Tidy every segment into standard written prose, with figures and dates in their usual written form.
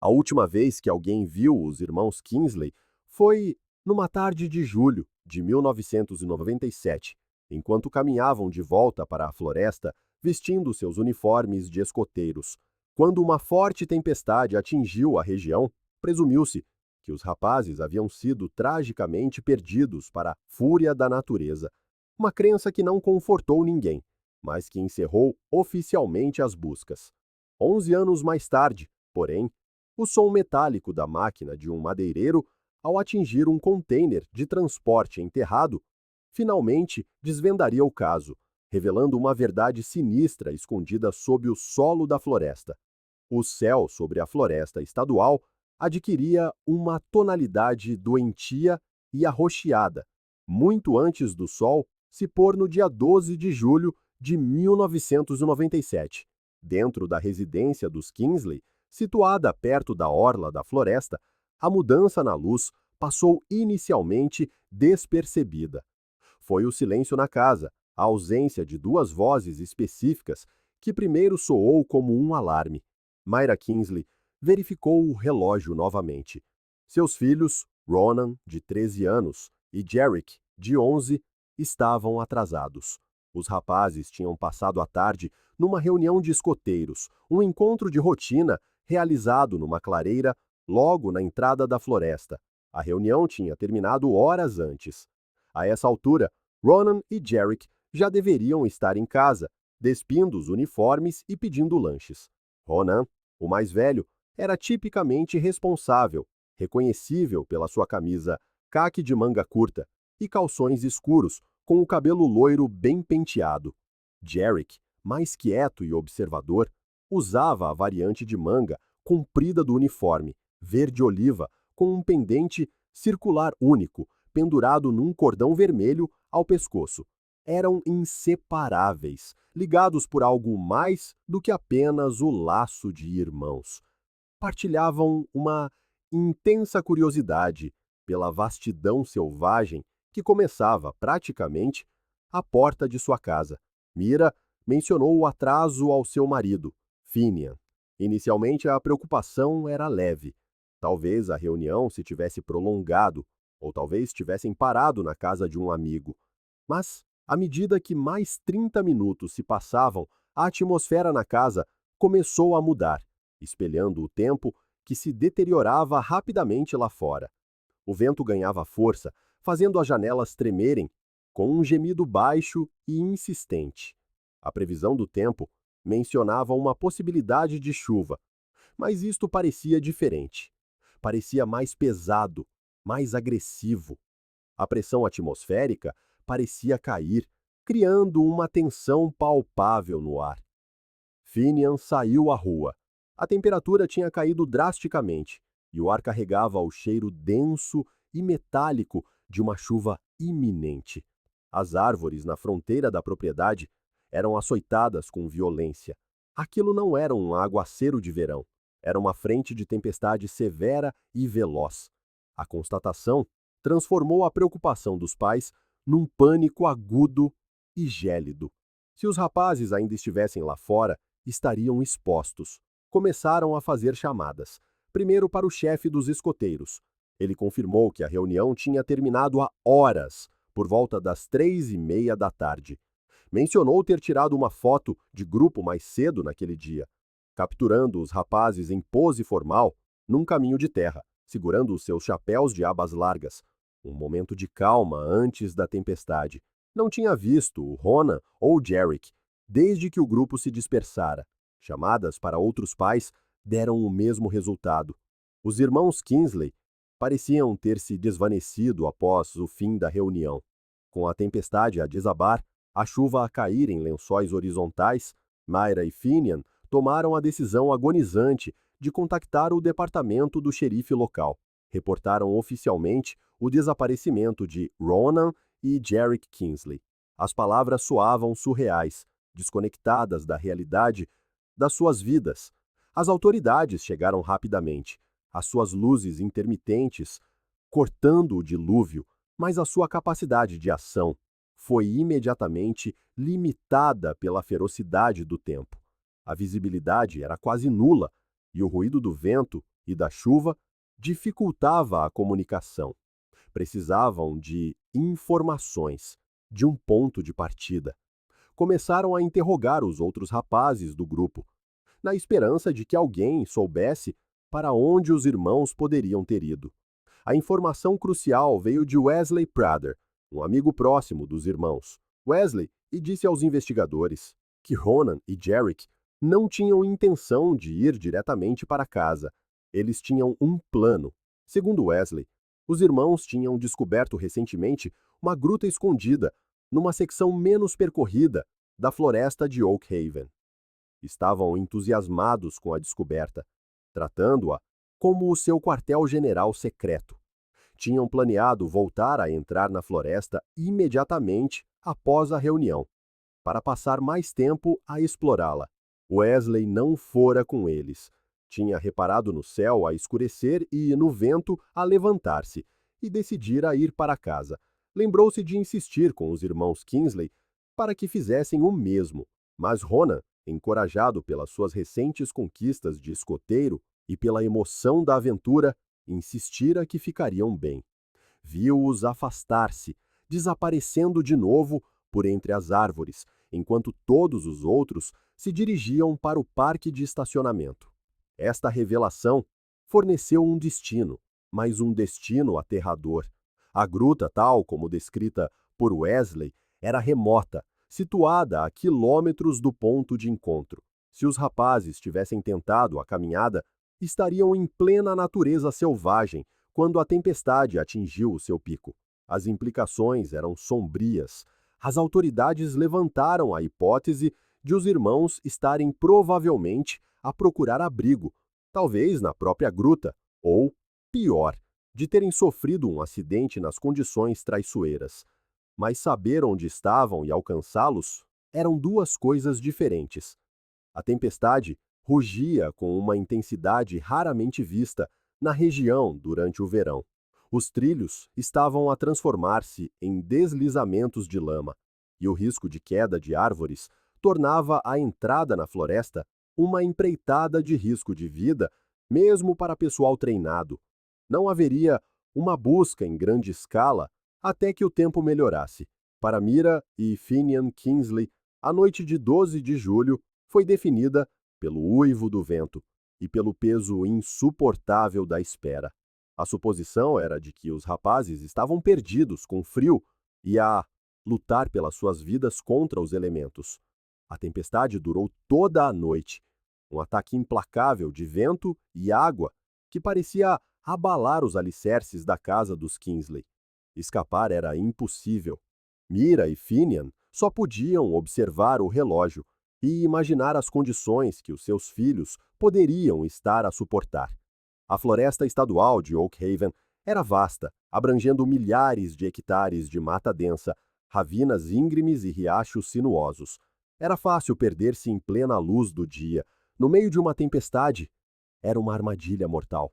A última vez que alguém viu os irmãos Kingsley foi numa tarde de julho de 1997, enquanto caminhavam de volta para a floresta vestindo seus uniformes de escoteiros. Quando uma forte tempestade atingiu a região, presumiu-se que os rapazes haviam sido tragicamente perdidos para a fúria da natureza. Uma crença que não confortou ninguém, mas que encerrou oficialmente as buscas. 11 anos mais tarde, porém, o som metálico da máquina de um madeireiro, ao atingir um container de transporte enterrado, finalmente desvendaria o caso, revelando uma verdade sinistra escondida sob o solo da floresta. O céu sobre a floresta estadual adquiria uma tonalidade doentia e arroxeada, muito antes do sol se pôr no dia 12 de julho de 1997. Dentro da residência dos Kingsley, situada perto da orla da floresta, a mudança na luz passou inicialmente despercebida. Foi o silêncio na casa, a ausência de duas vozes específicas, que primeiro soou como um alarme. Myra Kingsley verificou o relógio novamente. Seus filhos, Ronan, de 13 anos, e Jarek, de 11, estavam atrasados. Os rapazes tinham passado a tarde numa reunião de escoteiros, um encontro de rotina realizado numa clareira logo na entrada da floresta. A reunião tinha terminado horas antes. A essa altura, Ronan e Jarek já deveriam estar em casa, despindo os uniformes e pedindo lanches. Ronan, o mais velho, era tipicamente responsável, reconhecível pela sua camisa caque de manga curta e calções escuros, com o cabelo loiro bem penteado. Jarek, mais quieto e observador, usava a variante de manga comprida do uniforme, verde-oliva, com um pendente circular único, pendurado num cordão vermelho ao pescoço. Eram inseparáveis, ligados por algo mais do que apenas o laço de irmãos. Partilhavam uma intensa curiosidade pela vastidão selvagem que começava, praticamente, à porta de sua casa. Mira mencionou o atraso ao seu marido, Finian. Inicialmente, a preocupação era leve. Talvez a reunião se tivesse prolongado, ou talvez tivessem parado na casa de um amigo. Mas, à medida que mais 30 minutos se passavam, a atmosfera na casa começou a mudar, espelhando o tempo que se deteriorava rapidamente lá fora. O vento ganhava força, fazendo as janelas tremerem, com um gemido baixo e insistente. A previsão do tempo mencionava uma possibilidade de chuva, mas isto parecia diferente. Parecia mais pesado, mais agressivo. A pressão atmosférica parecia cair, criando uma tensão palpável no ar. Finian saiu à rua. A temperatura tinha caído drasticamente e o ar carregava o cheiro denso e metálico de uma chuva iminente. As árvores na fronteira da propriedade eram açoitadas com violência. Aquilo não era um aguaceiro de verão, era uma frente de tempestade severa e veloz. A constatação transformou a preocupação dos pais num pânico agudo e gélido. Se os rapazes ainda estivessem lá fora, estariam expostos. Começaram a fazer chamadas, primeiro para o chefe dos escoteiros. Ele confirmou que a reunião tinha terminado há horas, por volta das 3:30 da tarde. Mencionou ter tirado uma foto de grupo mais cedo naquele dia, capturando os rapazes em pose formal num caminho de terra, segurando os seus chapéus de abas largas. Um momento de calma antes da tempestade. Não tinha visto o Ronan ou Jarek desde que o grupo se dispersara. Chamadas para outros pais deram o mesmo resultado. Os irmãos Kingsley pareciam ter se desvanecido após o fim da reunião. Com a tempestade a desabar, a chuva a cair em lençóis horizontais, Myra e Finian tomaram a decisão agonizante de contactar o departamento do xerife local. Reportaram oficialmente o desaparecimento de Ronan e Jarek Kingsley. As palavras soavam surreais, desconectadas da realidade das suas vidas. As autoridades chegaram rapidamente, as suas luzes intermitentes cortando o dilúvio, mas a sua capacidade de ação foi imediatamente limitada pela ferocidade do tempo. A visibilidade era quase nula e o ruído do vento e da chuva dificultava a comunicação. Precisavam de informações, de um ponto de partida. Começaram a interrogar os outros rapazes do grupo, na esperança de que alguém soubesse para onde os irmãos poderiam ter ido. A informação crucial veio de Wesley Prather, um amigo próximo dos irmãos. Wesley disse aos investigadores que Ronan e Jarek não tinham intenção de ir diretamente para casa. Eles tinham um plano. Segundo Wesley, os irmãos tinham descoberto recentemente uma gruta escondida numa secção menos percorrida da floresta de Oak Haven. Estavam entusiasmados com a descoberta, tratando-a como o seu quartel-general secreto. Tinham planeado voltar a entrar na floresta imediatamente após a reunião, para passar mais tempo a explorá-la. Wesley não fora com eles. Tinha reparado no céu a escurecer e no vento a levantar-se, e decidira ir para casa. Lembrou-se de insistir com os irmãos Kingsley para que fizessem o mesmo, mas Ronan, encorajado pelas suas recentes conquistas de escoteiro e pela emoção da aventura, insistira que ficariam bem. Viu-os afastar-se, desaparecendo de novo por entre as árvores, enquanto todos os outros se dirigiam para o parque de estacionamento. Esta revelação forneceu um destino, mas um destino aterrador. A gruta, tal como descrita por Wesley, era remota, situada a quilômetros do ponto de encontro. Se os rapazes tivessem tentado a caminhada, estariam em plena natureza selvagem quando a tempestade atingiu o seu pico. As implicações eram sombrias. As autoridades levantaram a hipótese de os irmãos estarem provavelmente a procurar abrigo, talvez na própria gruta, ou, pior, de terem sofrido um acidente nas condições traiçoeiras. Mas saber onde estavam e alcançá-los eram duas coisas diferentes. A tempestade rugia com uma intensidade raramente vista na região durante o verão. Os trilhos estavam a transformar-se em deslizamentos de lama, e o risco de queda de árvores tornava a entrada na floresta uma empreitada de risco de vida, mesmo para pessoal treinado. Não haveria uma busca em grande escala até que o tempo melhorasse. Para Mira e Finian Kingsley, a noite de 12 de julho foi definida pelo uivo do vento e pelo peso insuportável da espera. A suposição era de que os rapazes estavam perdidos com frio e a lutar pelas suas vidas contra os elementos. A tempestade durou toda a noite, um ataque implacável de vento e água que parecia abalar os alicerces da casa dos Kingsley. Escapar era impossível. Mira e Finian só podiam observar o relógio e imaginar as condições que os seus filhos poderiam estar a suportar. A floresta estadual de Oak Haven era vasta, abrangendo milhares de hectares de mata densa, ravinas íngremes e riachos sinuosos. Era fácil perder-se em plena luz do dia, no meio de uma tempestade. Era uma armadilha mortal.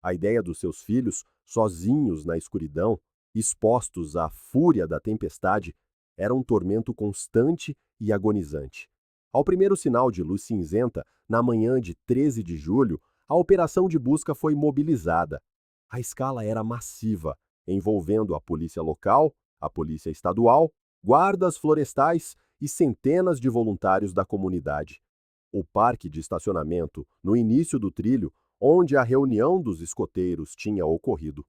A ideia dos seus filhos, sozinhos na escuridão, expostos à fúria da tempestade, era um tormento constante e agonizante. Ao primeiro sinal de luz cinzenta, na manhã de 13 de julho, a operação de busca foi mobilizada. A escala era massiva, envolvendo a polícia local, a polícia estadual, guardas florestais e centenas de voluntários da comunidade. O parque de estacionamento, no início do trilho, onde a reunião dos escoteiros tinha ocorrido,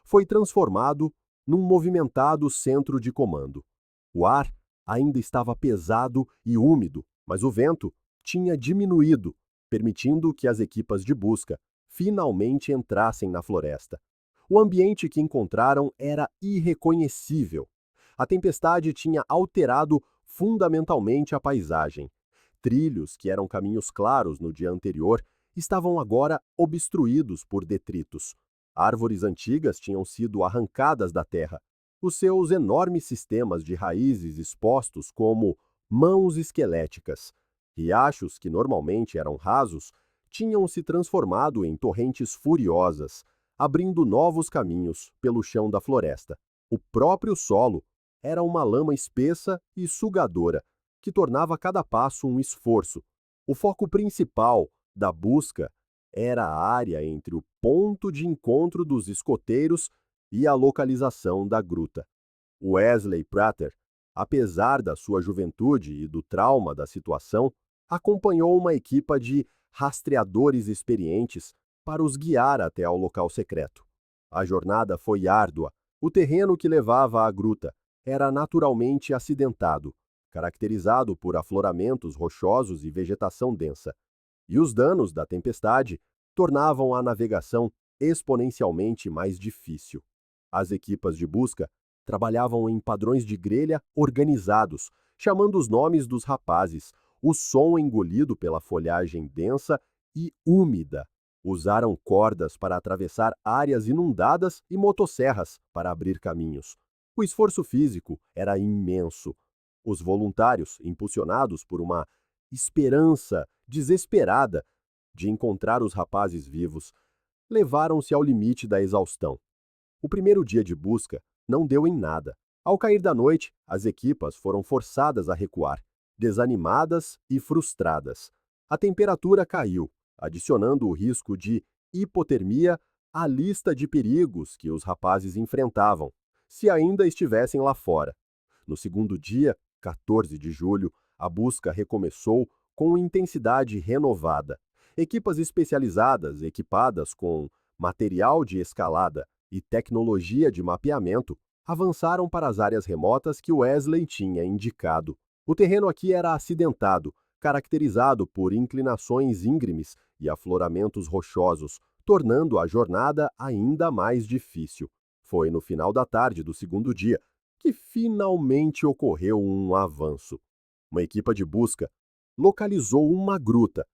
foi transformado num movimentado centro de comando. O ar ainda estava pesado e úmido, mas o vento tinha diminuído, permitindo que as equipas de busca finalmente entrassem na floresta. O ambiente que encontraram era irreconhecível. A tempestade tinha alterado fundamentalmente a paisagem. Trilhos que eram caminhos claros no dia anterior estavam agora obstruídos por detritos. Árvores antigas tinham sido arrancadas da terra. Os seus enormes sistemas de raízes expostos como mãos esqueléticas. Riachos que normalmente eram rasos tinham se transformado em torrentes furiosas, abrindo novos caminhos pelo chão da floresta. O próprio solo era uma lama espessa e sugadora, que tornava cada passo um esforço. O foco principal da busca era a área entre o ponto de encontro dos escoteiros e a localização da gruta. Wesley Prater, apesar da sua juventude e do trauma da situação, acompanhou uma equipa de rastreadores experientes para os guiar até ao local secreto. A jornada foi árdua. O terreno que levava à gruta era naturalmente acidentado, caracterizado por afloramentos rochosos e vegetação densa. E os danos da tempestade tornavam a navegação exponencialmente mais difícil. As equipas de busca trabalhavam em padrões de grelha organizados, chamando os nomes dos rapazes, o som engolido pela folhagem densa e úmida. Usaram cordas para atravessar áreas inundadas e motosserras para abrir caminhos. O esforço físico era imenso. Os voluntários, impulsionados por uma esperança desesperada de encontrar os rapazes vivos, levaram-se ao limite da exaustão. O primeiro dia de busca não deu em nada. Ao cair da noite, as equipas foram forçadas a recuar, desanimadas e frustradas. A temperatura caiu, adicionando o risco de hipotermia à lista de perigos que os rapazes enfrentavam, se ainda estivessem lá fora. No segundo dia, 14 de julho, a busca recomeçou com intensidade renovada. Equipas especializadas, equipadas com material de escalada e tecnologia de mapeamento, avançaram para as áreas remotas que Wesley tinha indicado. O terreno aqui era acidentado, caracterizado por inclinações íngremes e afloramentos rochosos, tornando a jornada ainda mais difícil. Foi no final da tarde do segundo dia que finalmente ocorreu um avanço. Uma equipe de busca localizou uma gruta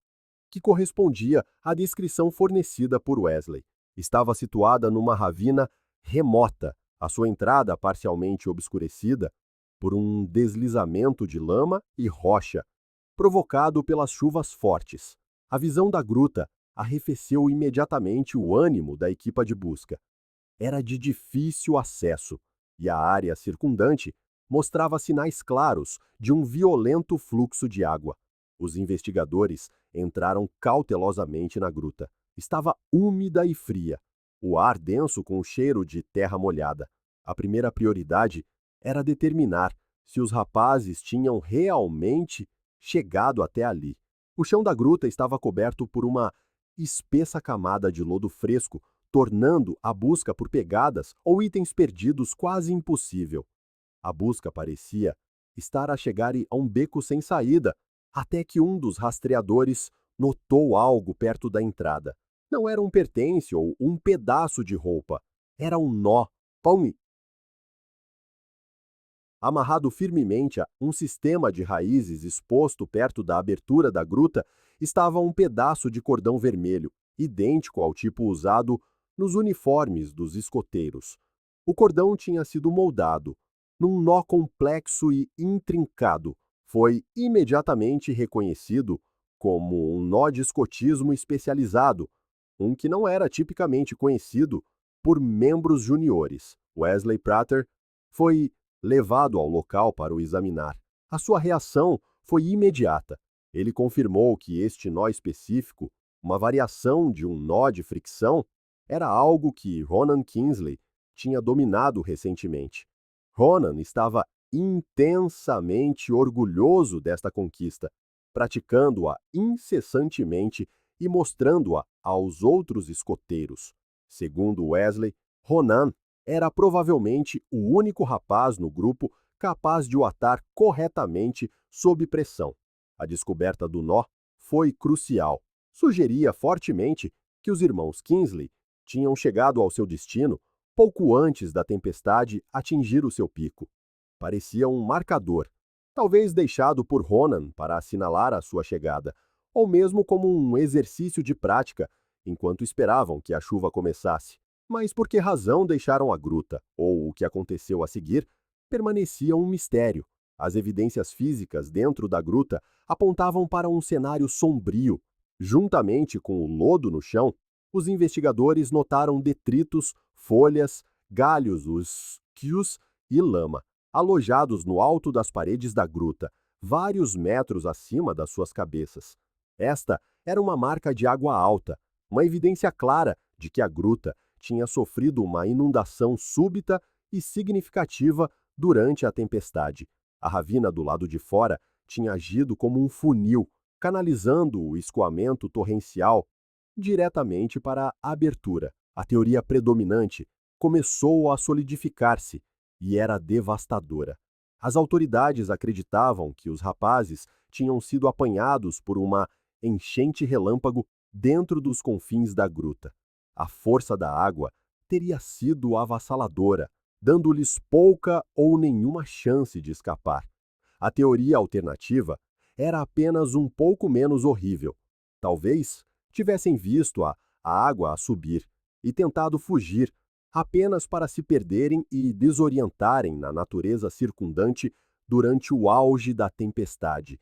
que correspondia à descrição fornecida por Wesley. Estava situada numa ravina remota, a sua entrada parcialmente obscurecida por um deslizamento de lama e rocha, provocado pelas chuvas fortes. A visão da gruta arrefeceu imediatamente o ânimo da equipa de busca. Era de difícil acesso, e a área circundante mostrava sinais claros de um violento fluxo de água. Os investigadores entraram cautelosamente na gruta. Estava úmida e fria, o ar denso com o cheiro de terra molhada. A primeira prioridade era determinar se os rapazes tinham realmente chegado até ali. O chão da gruta estava coberto por uma espessa camada de lodo fresco, tornando a busca por pegadas ou itens perdidos quase impossível. A busca parecia estar a chegar a um beco sem saída, até que um dos rastreadores notou algo perto da entrada. Não era um pertence ou um pedaço de roupa, era um nó, amarrado firmemente a um sistema de raízes exposto perto da abertura da gruta, estava um pedaço de cordão vermelho, idêntico ao tipo usado nos uniformes dos escoteiros. O cordão tinha sido moldado num nó complexo e intrincado. Foi imediatamente reconhecido como um nó de escotismo especializado, um que não era tipicamente conhecido por membros juniores. Wesley Prater foi levado ao local para o examinar. A sua reação foi imediata. Ele confirmou que este nó específico, uma variação de um nó de fricção, era algo que Ronan Kingsley tinha dominado recentemente. Ronan estava intensamente orgulhoso desta conquista, praticando-a incessantemente e mostrando-a aos outros escoteiros. Segundo Wesley, Ronan era provavelmente o único rapaz no grupo capaz de o atar corretamente sob pressão. A descoberta do nó foi crucial. Sugeria fortemente que os irmãos Kingsley tinham chegado ao seu destino pouco antes da tempestade atingir o seu pico. Parecia um marcador, talvez deixado por Ronan para assinalar a sua chegada, ou mesmo como um exercício de prática enquanto esperavam que a chuva começasse. Mas por que razão deixaram a gruta, ou o que aconteceu a seguir, permanecia um mistério. As evidências físicas dentro da gruta apontavam para um cenário sombrio. Juntamente com o lodo no chão, os investigadores notaram detritos, folhas, galhos, os quios e lama, alojados no alto das paredes da gruta, vários metros acima das suas cabeças. Esta era uma marca de água alta, uma evidência clara de que a gruta tinha sofrido uma inundação súbita e significativa durante a tempestade. A ravina do lado de fora tinha agido como um funil, canalizando o escoamento torrencial diretamente para a abertura. A teoria predominante começou a solidificar-se e era devastadora. As autoridades acreditavam que os rapazes tinham sido apanhados por uma enchente relâmpago dentro dos confins da gruta. A força da água teria sido avassaladora, dando-lhes pouca ou nenhuma chance de escapar. A teoria alternativa era apenas um pouco menos horrível. Talvez tivessem visto a água a subir e tentado fugir, apenas para se perderem e desorientarem na natureza circundante durante o auge da tempestade.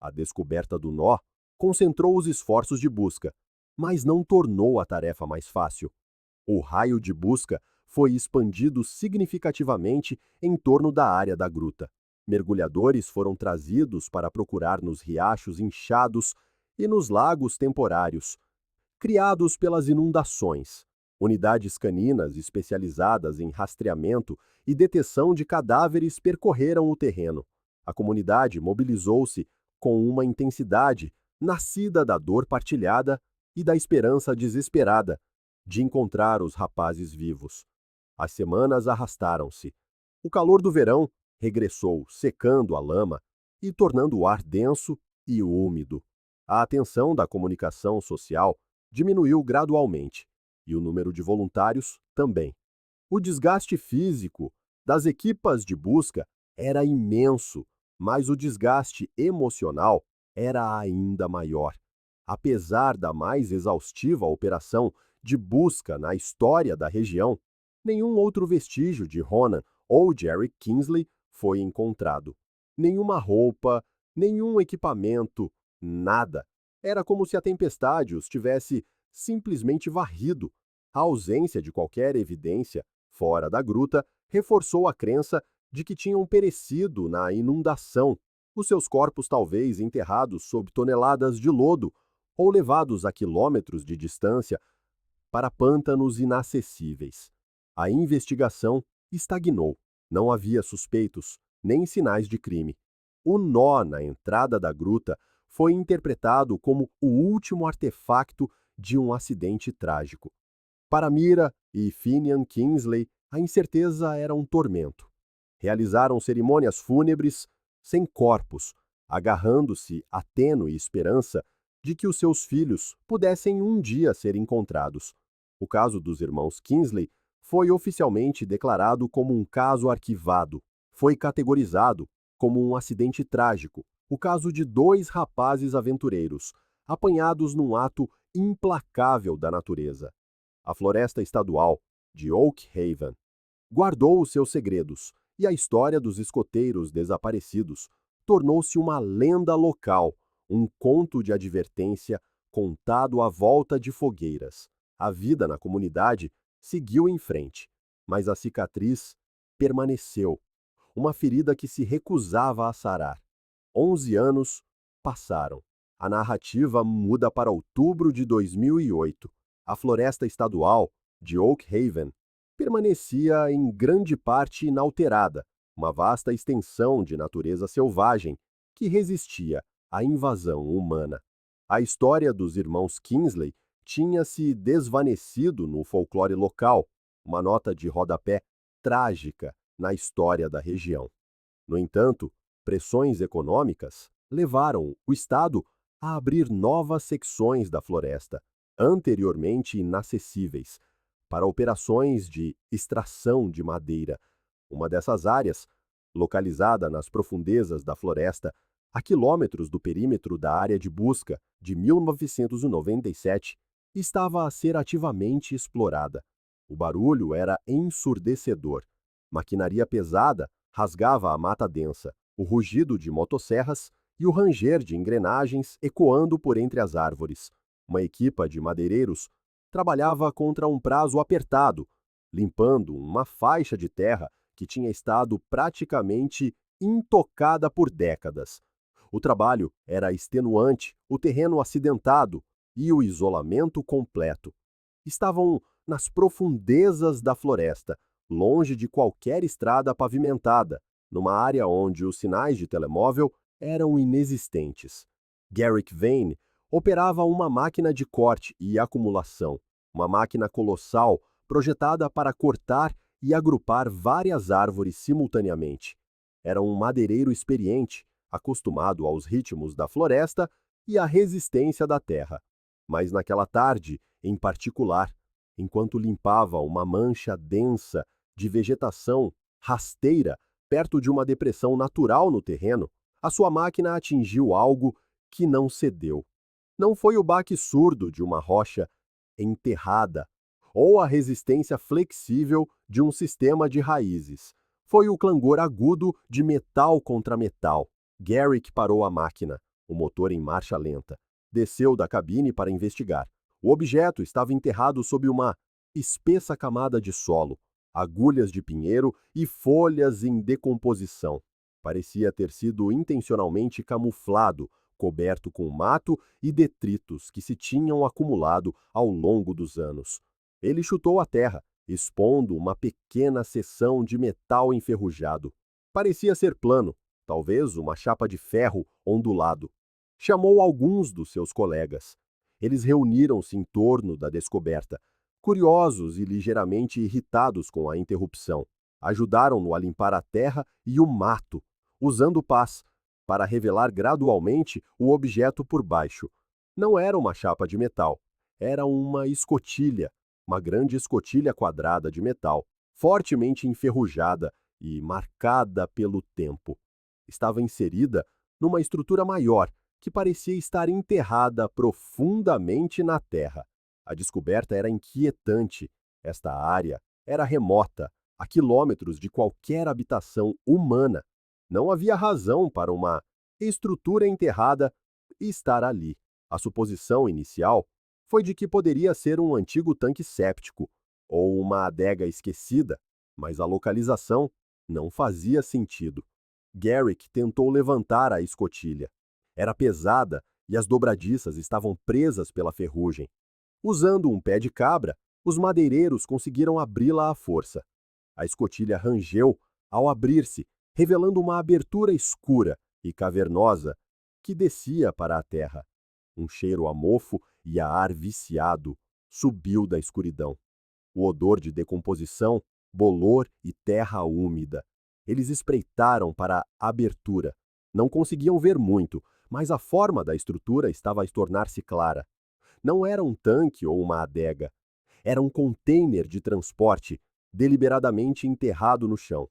A descoberta do nó concentrou os esforços de busca, mas não tornou a tarefa mais fácil. O raio de busca foi expandido significativamente em torno da área da gruta. Mergulhadores foram trazidos para procurar nos riachos inchados e nos lagos temporários, criados pelas inundações. Unidades caninas especializadas em rastreamento e detecção de cadáveres percorreram o terreno. A comunidade mobilizou-se com uma intensidade nascida da dor partilhada e da esperança desesperada de encontrar os rapazes vivos. As semanas arrastaram-se. O calor do verão regressou, secando a lama e tornando o ar denso e úmido. A atenção da comunicação social diminuiu gradualmente, e o número de voluntários também. O desgaste físico das equipas de busca era imenso, mas o desgaste emocional era ainda maior. Apesar da mais exaustiva operação de busca na história da região, nenhum outro vestígio de Ronan ou Jerry Kingsley foi encontrado. Nenhuma roupa, nenhum equipamento, nada. Era como se a tempestade os tivesse simplesmente varrido. A ausência de qualquer evidência fora da gruta reforçou a crença de que tinham perecido na inundação, os seus corpos talvez enterrados sob toneladas de lodo ou levados a quilômetros de distância para pântanos inacessíveis. A investigação estagnou. Não havia suspeitos, nem sinais de crime. O nó na entrada da gruta foi interpretado como o último artefacto de um acidente trágico. Para Mira e Finian Kingsley, a incerteza era um tormento. Realizaram cerimônias fúnebres sem corpos, agarrando-se à tênue esperança de que os seus filhos pudessem um dia ser encontrados. O caso dos irmãos Kingsley foi oficialmente declarado como um caso arquivado. Foi categorizado como um acidente trágico, o caso de dois rapazes aventureiros, apanhados num ato implacável da natureza. A Floresta Estadual de Oak Haven guardou os seus segredos, e a história dos escoteiros desaparecidos tornou-se uma lenda local, um conto de advertência contado à volta de fogueiras. A vida na comunidade seguiu em frente, mas a cicatriz permaneceu, uma ferida que se recusava a sarar. 11 anos passaram. A narrativa muda para outubro de 2008. A Floresta Estadual de Oak Haven permanecia em grande parte inalterada, uma vasta extensão de natureza selvagem que resistia à invasão humana. A história dos irmãos Kingsley tinha se desvanecido no folclore local, uma nota de rodapé trágica na história da região. No entanto, pressões econômicas levaram o Estado a abrir novas secções da floresta, anteriormente inacessíveis, para operações de extração de madeira. Uma dessas áreas, localizada nas profundezas da floresta, a quilômetros do perímetro da área de busca de 1997, estava a ser ativamente explorada. O barulho era ensurdecedor. Maquinaria pesada rasgava a mata densa, o rugido de motosserras e o ranger de engrenagens ecoando por entre as árvores. Uma equipa de madeireiros trabalhava contra um prazo apertado, limpando uma faixa de terra que tinha estado praticamente intocada por décadas. O trabalho era extenuante, o terreno acidentado e o isolamento completo. Estavam nas profundezas da floresta, longe de qualquer estrada pavimentada, numa área onde os sinais de telemóvel eram inexistentes. Garrick Vane operava uma máquina de corte e acumulação, uma máquina colossal projetada para cortar e agrupar várias árvores simultaneamente. Era um madeireiro experiente, acostumado aos ritmos da floresta e à resistência da terra. Mas naquela tarde, em particular, enquanto limpava uma mancha densa de vegetação rasteira perto de uma depressão natural no terreno, a sua máquina atingiu algo que não cedeu. Não foi o baque surdo de uma rocha enterrada ou a resistência flexível de um sistema de raízes. Foi o clangor agudo de metal contra metal. Garrick parou a máquina, o motor em marcha lenta. Desceu da cabine para investigar. O objeto estava enterrado sob uma espessa camada de solo, agulhas de pinheiro e folhas em decomposição. Parecia ter sido intencionalmente camuflado, coberto com mato e detritos que se tinham acumulado ao longo dos anos. Ele chutou a terra, expondo uma pequena seção de metal enferrujado. Parecia ser plano, talvez uma chapa de ferro ondulado. Chamou alguns dos seus colegas. Eles reuniram-se em torno da descoberta, curiosos e ligeiramente irritados com a interrupção. Ajudaram-no a limpar a terra e o mato, usando pás, para revelar gradualmente o objeto por baixo. Não era uma chapa de metal, era uma escotilha, uma grande escotilha quadrada de metal, fortemente enferrujada e marcada pelo tempo. Estava inserida numa estrutura maior, que parecia estar enterrada profundamente na terra. A descoberta era inquietante. Esta área era remota, a quilômetros de qualquer habitação humana. Não havia razão para uma estrutura enterrada estar ali. A suposição inicial foi de que poderia ser um antigo tanque séptico ou uma adega esquecida, mas a localização não fazia sentido. Garrick tentou levantar a escotilha. Era pesada e as dobradiças estavam presas pela ferrugem. Usando um pé de cabra, os madeireiros conseguiram abri-la à força. A escotilha rangeu ao abrir-se, revelando uma abertura escura e cavernosa que descia para a terra. Um cheiro a mofo e a ar viciado subiu da escuridão. O odor de decomposição, bolor e terra úmida. Eles espreitaram para a abertura. Não conseguiam ver muito, mas a forma da estrutura estava a tornar-se clara. Não era um tanque ou uma adega. Era um container de transporte deliberadamente enterrado no chão.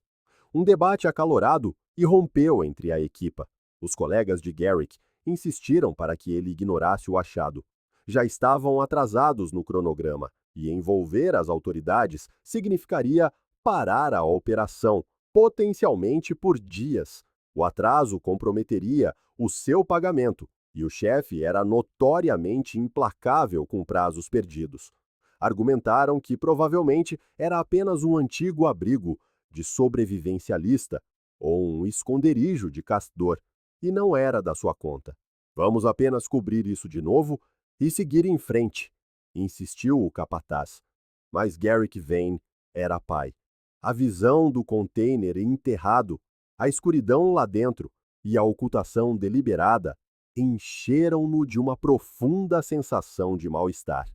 Um debate acalorado irrompeu entre a equipa. Os colegas de Garrick insistiram para que ele ignorasse o achado. Já estavam atrasados no cronograma, e envolver as autoridades significaria parar a operação, potencialmente por dias. O atraso comprometeria o seu pagamento, e o chefe era notoriamente implacável com prazos perdidos. Argumentaram que provavelmente era apenas um antigo abrigo de sobrevivencialista ou um esconderijo de castor, e não era da sua conta. Vamos apenas cobrir isso de novo e seguir em frente, insistiu o capataz. Mas Garrick Vane era pai. A visão do container enterrado, a escuridão lá dentro e a ocultação deliberada encheram-no de uma profunda sensação de mal-estar.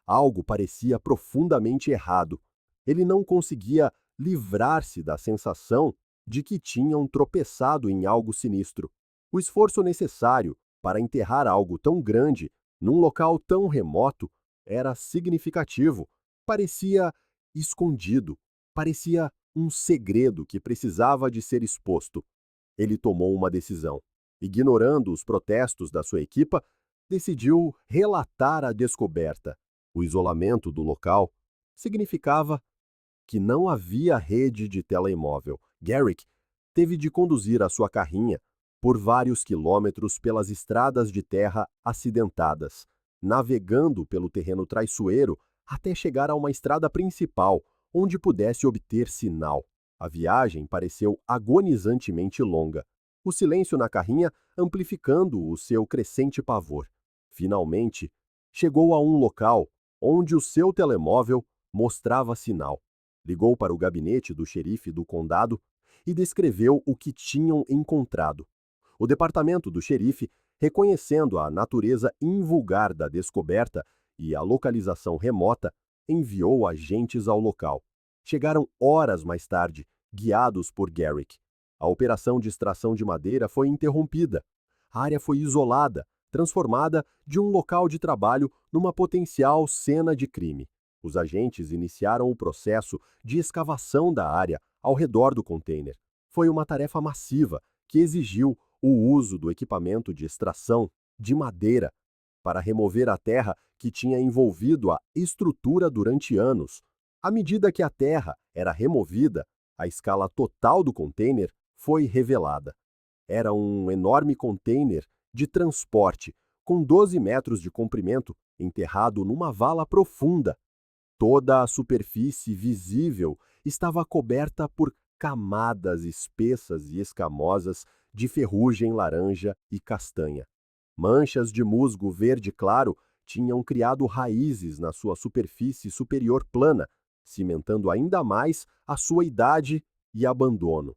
Algo parecia profundamente errado. Ele não conseguia livrar-se da sensação de que tinham tropeçado em algo sinistro. O esforço necessário para enterrar algo tão grande num local tão remoto era significativo. Parecia escondido. Parecia um segredo que precisava de ser exposto. Ele tomou uma decisão. Ignorando os protestos da sua equipa, decidiu relatar a descoberta. O isolamento do local significava que não havia rede de telemóvel. Garrick teve de conduzir a sua carrinha por vários quilômetros pelas estradas de terra acidentadas, navegando pelo terreno traiçoeiro até chegar a uma estrada principal, onde pudesse obter sinal. A viagem pareceu agonizantemente longa, o silêncio na carrinha amplificando o seu crescente pavor. Finalmente, chegou a um local onde o seu telemóvel mostrava sinal. Ligou para o gabinete do xerife do condado e descreveu o que tinham encontrado. O departamento do xerife, reconhecendo a natureza invulgar da descoberta e a localização remota, enviou agentes ao local. Chegaram horas mais tarde, guiados por Garrick. A operação de extração de madeira foi interrompida. A área foi isolada, transformada de um local de trabalho numa potencial cena de crime. Os agentes iniciaram o processo de escavação da área ao redor do container. Foi uma tarefa massiva que exigiu o uso do equipamento de extração de madeira para remover a terra que tinha envolvido a estrutura durante anos. À medida que a terra era removida, a escala total do container foi revelada. Era um enorme container de transporte, com 12 metros de comprimento, enterrado numa vala profunda. Toda a superfície visível estava coberta por camadas espessas e escamosas de ferrugem laranja e castanha. Manchas de musgo verde claro tinham criado raízes na sua superfície superior plana, cimentando ainda mais a sua idade e abandono.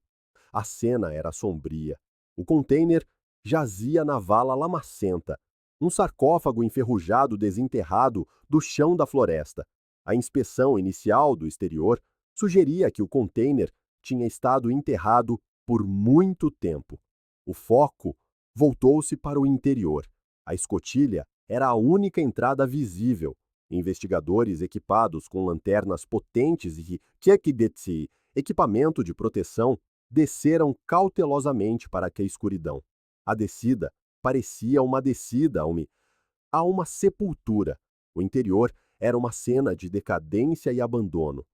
A cena era sombria. O container jazia na vala lamacenta, um sarcófago enferrujado desenterrado do chão da floresta. A inspeção inicial do exterior sugeria que o container tinha estado enterrado por muito tempo. O foco voltou-se para o interior. A escotilha era a única entrada visível. Investigadores equipados com lanternas potentes e equipamento de proteção desceram cautelosamente para a escuridão. A descida parecia uma descida a uma sepultura. O interior era uma cena de decadência e abandono.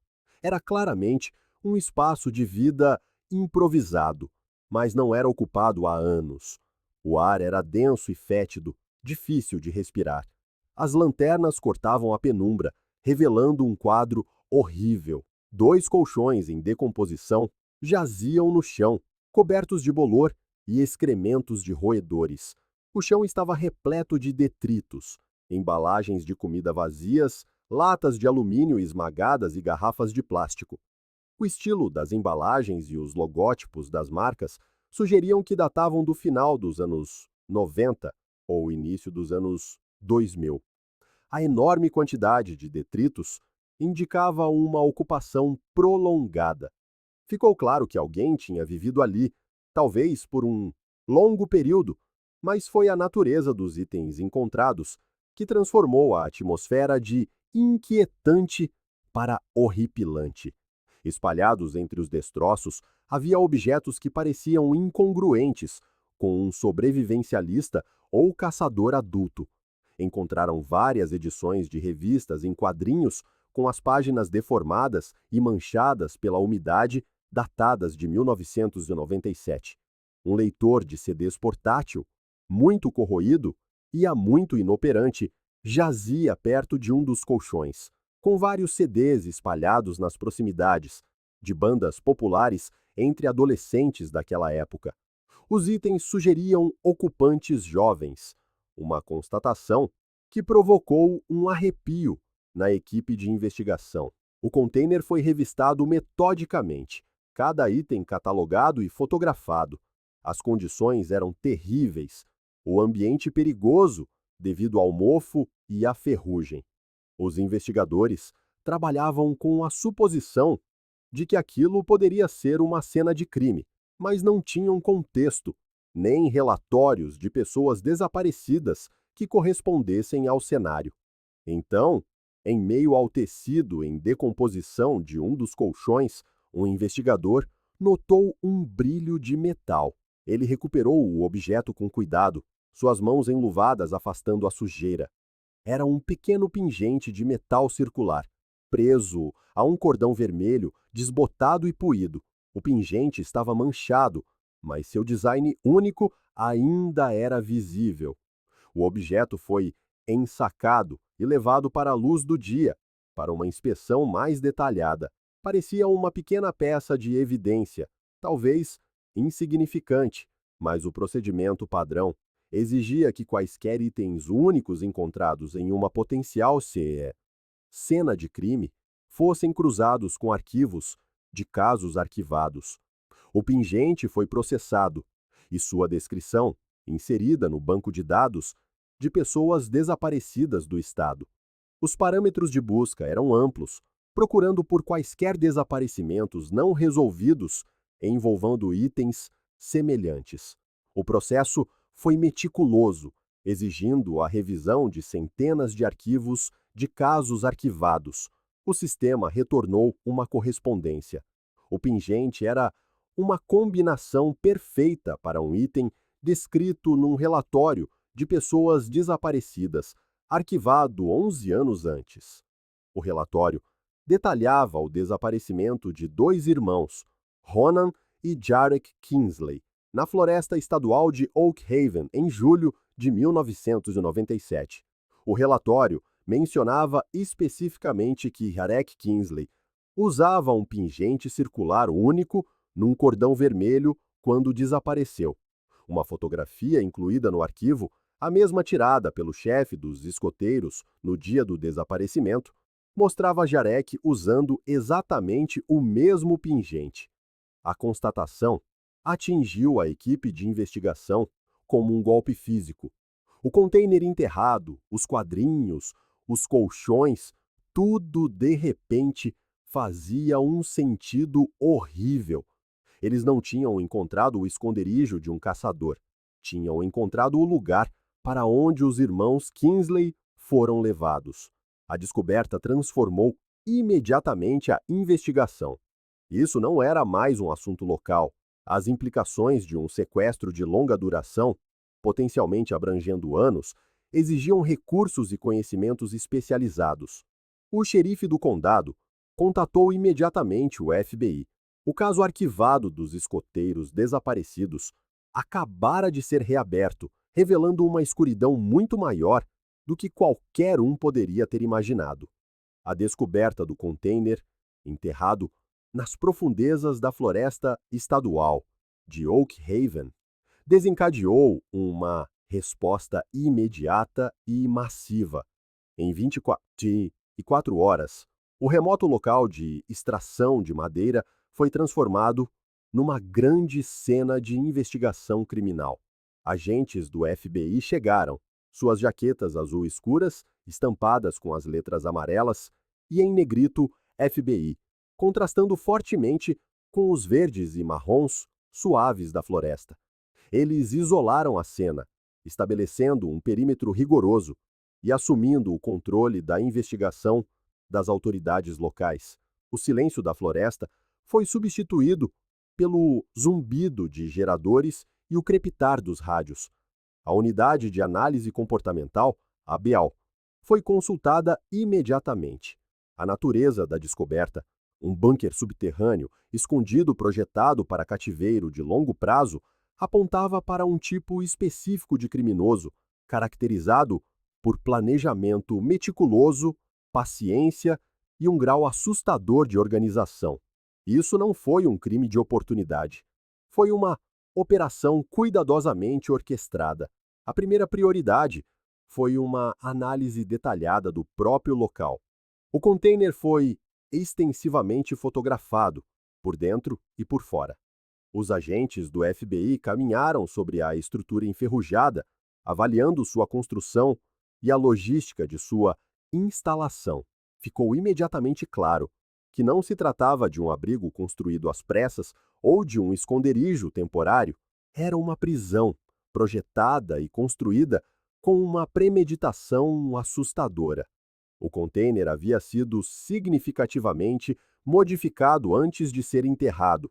Era claramente um espaço de vida improvisado, mas não era ocupado há anos. O ar era denso e fétido, difícil de respirar. As lanternas cortavam a penumbra, revelando um quadro horrível. 2 colchões em decomposição jaziam no chão, cobertos de bolor e excrementos de roedores. O chão estava repleto de detritos, embalagens de comida vazias, latas de alumínio esmagadas e garrafas de plástico. O estilo das embalagens e os logótipos das marcas sugeriam que datavam do final dos anos 90 ou início dos anos 2000. A enorme quantidade de detritos indicava uma ocupação prolongada. Ficou claro que alguém tinha vivido ali, talvez por um longo período, mas foi a natureza dos itens encontrados que transformou a atmosfera de inquietante para horripilante. Espalhados entre os destroços, havia objetos que pareciam incongruentes com um sobrevivencialista ou caçador adulto. Encontraram várias edições de revistas em quadrinhos com as páginas deformadas e manchadas pela umidade, datadas de 1997. Um leitor de CDs portátil, muito corroído e há muito inoperante, jazia perto de um dos colchões, com vários CDs espalhados nas proximidades, de bandas populares entre adolescentes daquela época. Os itens sugeriam ocupantes jovens, uma constatação que provocou um arrepio na equipe de investigação. O container foi revistado metodicamente, cada item catalogado e fotografado. As condições eram terríveis, o ambiente perigoso devido ao mofo e à ferrugem. Os investigadores trabalhavam com a suposição de que aquilo poderia ser uma cena de crime, mas não tinham contexto, nem relatórios de pessoas desaparecidas que correspondessem ao cenário. Então, em meio ao tecido em decomposição de um dos colchões, um investigador notou um brilho de metal. Ele recuperou o objeto com cuidado, suas mãos enluvadas afastando a sujeira. Era um pequeno pingente de metal circular, preso a um cordão vermelho, desbotado e puído. O pingente estava manchado, mas seu design único ainda era visível. O objeto foi ensacado e levado para a luz do dia, para uma inspeção mais detalhada. Parecia uma pequena peça de evidência, talvez insignificante, mas o procedimento padrão exigia que quaisquer itens únicos encontrados em uma potencial cena de crime fossem cruzados com arquivos de casos arquivados. O pingente foi processado e sua descrição inserida no banco de dados de pessoas desaparecidas do Estado. Os parâmetros de busca eram amplos, procurando por quaisquer desaparecimentos não resolvidos envolvendo itens semelhantes. O processo foi meticuloso, exigindo a revisão de centenas de arquivos de casos arquivados. O sistema retornou uma correspondência. O pingente era uma combinação perfeita para um item descrito num relatório de pessoas desaparecidas, arquivado 11 anos antes. O relatório detalhava o desaparecimento de dois irmãos, Ronan e Jarek Kingsley, na floresta estadual de Oak Haven, em julho de 1997. O relatório mencionava especificamente que Jarek Kingsley usava um pingente circular único num cordão vermelho quando desapareceu. Uma fotografia incluída no arquivo, a mesma tirada pelo chefe dos escoteiros no dia do desaparecimento, mostrava Jarek usando exatamente o mesmo pingente. A constatação atingiu a equipe de investigação como um golpe físico. O container enterrado, os quadrinhos, os colchões, tudo de repente fazia um sentido horrível. Eles não tinham encontrado o esconderijo de um caçador. Tinham encontrado o lugar para onde os irmãos Kingsley foram levados. A descoberta transformou imediatamente a investigação. Isso não era mais um assunto local. As implicações de um sequestro de longa duração, potencialmente abrangendo anos, exigiam recursos e conhecimentos especializados. O xerife do condado contatou imediatamente o FBI. O caso arquivado dos escoteiros desaparecidos acabara de ser reaberto, revelando uma escuridão muito maior do que qualquer um poderia ter imaginado. A descoberta do container, enterrado nas profundezas da floresta estadual de Oak Haven, desencadeou uma resposta imediata e massiva. Em 24 horas, o remoto local de extração de madeira foi transformado numa grande cena de investigação criminal. Agentes do FBI chegaram, suas jaquetas azul escuras, estampadas com as letras amarelas, e em negrito FBI, contrastando fortemente com os verdes e marrons suaves da floresta. Eles isolaram a cena, estabelecendo um perímetro rigoroso e assumindo o controle da investigação das autoridades locais. O silêncio da floresta foi substituído pelo zumbido de geradores e o crepitar dos rádios. A unidade de análise comportamental, a BEAL, foi consultada imediatamente. A natureza da descoberta, um bunker subterrâneo escondido projetado para cativeiro de longo prazo, apontava para um tipo específico de criminoso, caracterizado por planejamento meticuloso, paciência e um grau assustador de organização. Isso não foi um crime de oportunidade. Foi uma operação cuidadosamente orquestrada. A primeira prioridade foi uma análise detalhada do próprio local. O container foi extensivamente fotografado, por dentro e por fora. Os agentes do FBI caminharam sobre a estrutura enferrujada, avaliando sua construção e a logística de sua instalação. Ficou imediatamente claro que não se tratava de um abrigo construído às pressas ou de um esconderijo temporário. Era uma prisão, projetada e construída com uma premeditação assustadora. O container havia sido significativamente modificado antes de ser enterrado.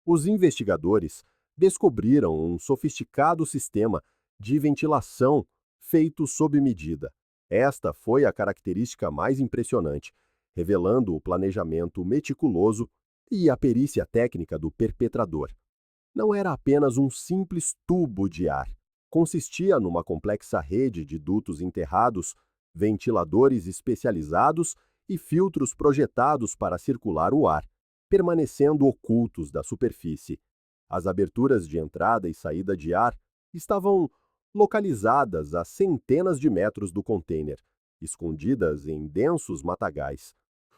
Os investigadores descobriram um sofisticado sistema de ventilação feito sob medida. Esta foi a característica mais impressionante, revelando o planejamento meticuloso e a perícia técnica do perpetrador. Não era apenas um simples tubo de ar. Consistia numa complexa rede de dutos enterrados, ventiladores especializados e filtros projetados para circular o ar, permanecendo ocultos da superfície. As aberturas de entrada e saída de ar estavam localizadas a centenas de metros do container, escondidas em densos matagais.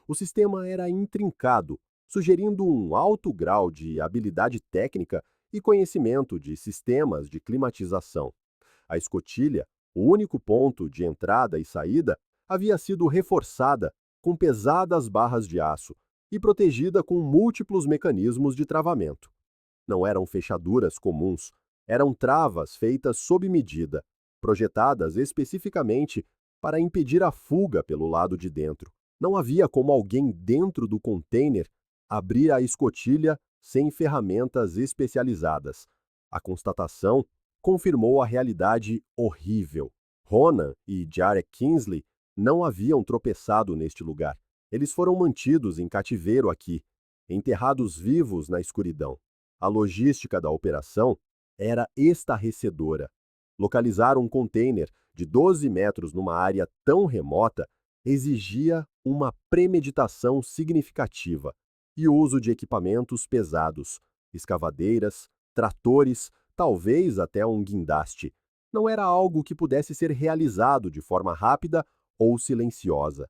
O sistema era intrincado, sugerindo um alto grau de habilidade técnica e conhecimento de sistemas de climatização. A escotilha, o único ponto de entrada e saída, havia sido reforçada com pesadas barras de aço e protegida com múltiplos mecanismos de travamento. Não eram fechaduras comuns, eram travas feitas sob medida, projetadas especificamente para impedir a fuga pelo lado de dentro. Não havia como alguém dentro do container abrir a escotilha sem ferramentas especializadas. A constatação confirmou a realidade horrível. Ronan e Jarek Kingsley não haviam tropeçado neste lugar. Eles foram mantidos em cativeiro aqui, enterrados vivos na escuridão. A logística da operação era estarrecedora. Localizar um container de 12 metros numa área tão remota exigia uma premeditação significativa e o uso de equipamentos pesados, escavadeiras, tratores, talvez até um guindaste. Não era algo que pudesse ser realizado de forma rápida ou silenciosa.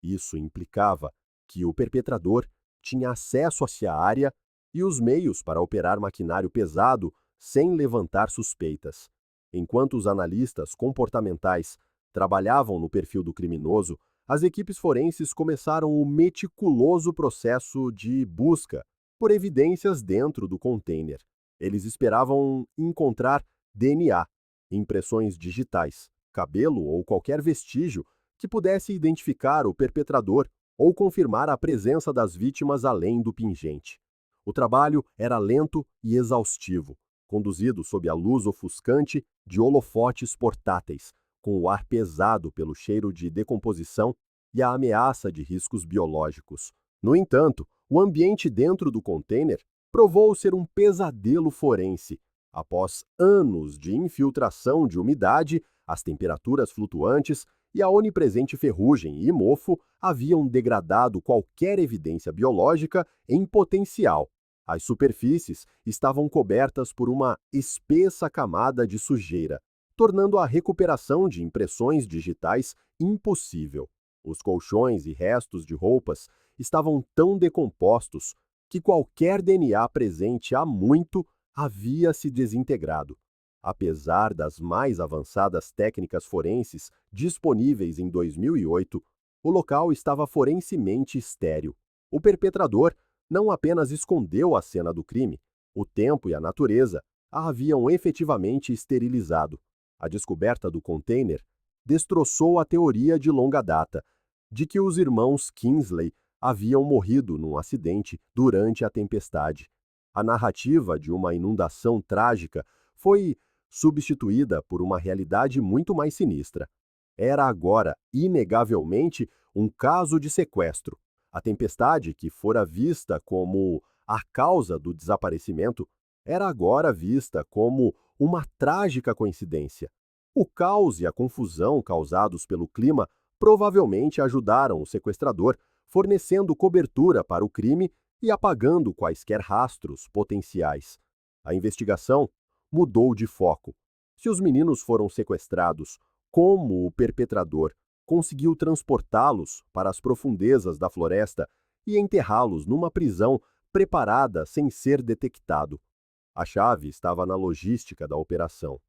Isso implicava que o perpetrador tinha acesso à área e os meios para operar maquinário pesado sem levantar suspeitas. Enquanto os analistas comportamentais trabalhavam no perfil do criminoso, as equipes forenses começaram o meticuloso processo de busca por evidências dentro do container. Eles esperavam encontrar DNA, impressões digitais, cabelo ou qualquer vestígio que pudesse identificar o perpetrador ou confirmar a presença das vítimas além do pingente. O trabalho era lento e exaustivo, conduzido sob a luz ofuscante de holofotes portáteis, com o ar pesado pelo cheiro de decomposição e a ameaça de riscos biológicos. No entanto, o ambiente dentro do container provou ser um pesadelo forense. Após anos de infiltração de umidade, as temperaturas flutuantes e a onipresente ferrugem e mofo haviam degradado qualquer evidência biológica em potencial. As superfícies estavam cobertas por uma espessa camada de sujeira, tornando a recuperação de impressões digitais impossível. Os colchões e restos de roupas estavam tão decompostos que qualquer DNA presente há muito havia se desintegrado. Apesar das mais avançadas técnicas forenses disponíveis em 2008, o local estava forensemente estéril. O perpetrador não apenas escondeu a cena do crime, o tempo e a natureza a haviam efetivamente esterilizado. A descoberta do container destroçou a teoria de longa data de que os irmãos Kingsley haviam morrido num acidente durante a tempestade. A narrativa de uma inundação trágica foi substituída por uma realidade muito mais sinistra. Era agora, inegavelmente, um caso de sequestro. A tempestade, que fora vista como a causa do desaparecimento, era agora vista como uma trágica coincidência. O caos e a confusão causados pelo clima provavelmente ajudaram o sequestrador, fornecendo cobertura para o crime e apagando quaisquer rastros potenciais. A investigação mudou de foco. Se os meninos foram sequestrados, como o perpetrador conseguiu transportá-los para as profundezas da floresta e enterrá-los numa prisão preparada sem ser detectado? A chave estava na logística da operação.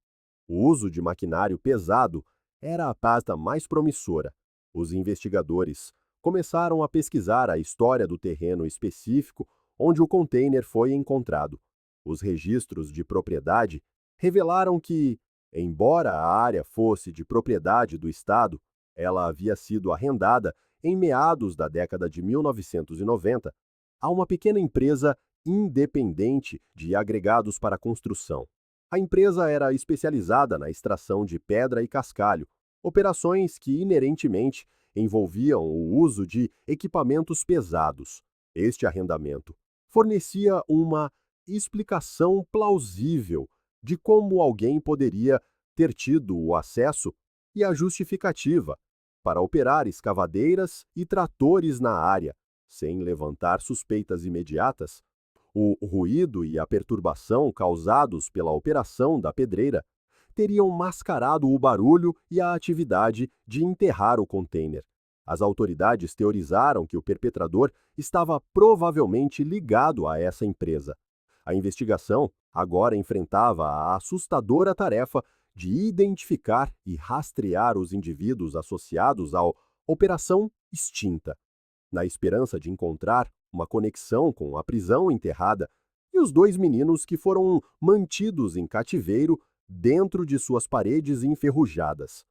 O uso de maquinário pesado era a pasta mais promissora. Os investigadores começaram a pesquisar a história do terreno específico onde o container foi encontrado. Os registros de propriedade revelaram que, embora a área fosse de propriedade do Estado, ela havia sido arrendada em meados da década de 1990 a uma pequena empresa independente de agregados para construção. A empresa era especializada na extração de pedra e cascalho, operações que inerentemente envolviam o uso de equipamentos pesados. Este arrendamento fornecia uma explicação plausível de como alguém poderia ter tido o acesso e a justificativa para operar escavadeiras e tratores na área, sem levantar suspeitas imediatas. O ruído e a perturbação causados pela operação da pedreira teriam mascarado o barulho e a atividade de enterrar o container. As autoridades teorizaram que o perpetrador estava provavelmente ligado a essa empresa. A investigação agora enfrentava a assustadora tarefa de identificar e rastrear os indivíduos associados à Operação Extinta, na esperança de encontrar uma conexão com a prisão enterrada e os dois meninos que foram mantidos em cativeiro dentro de suas paredes enferrujadas.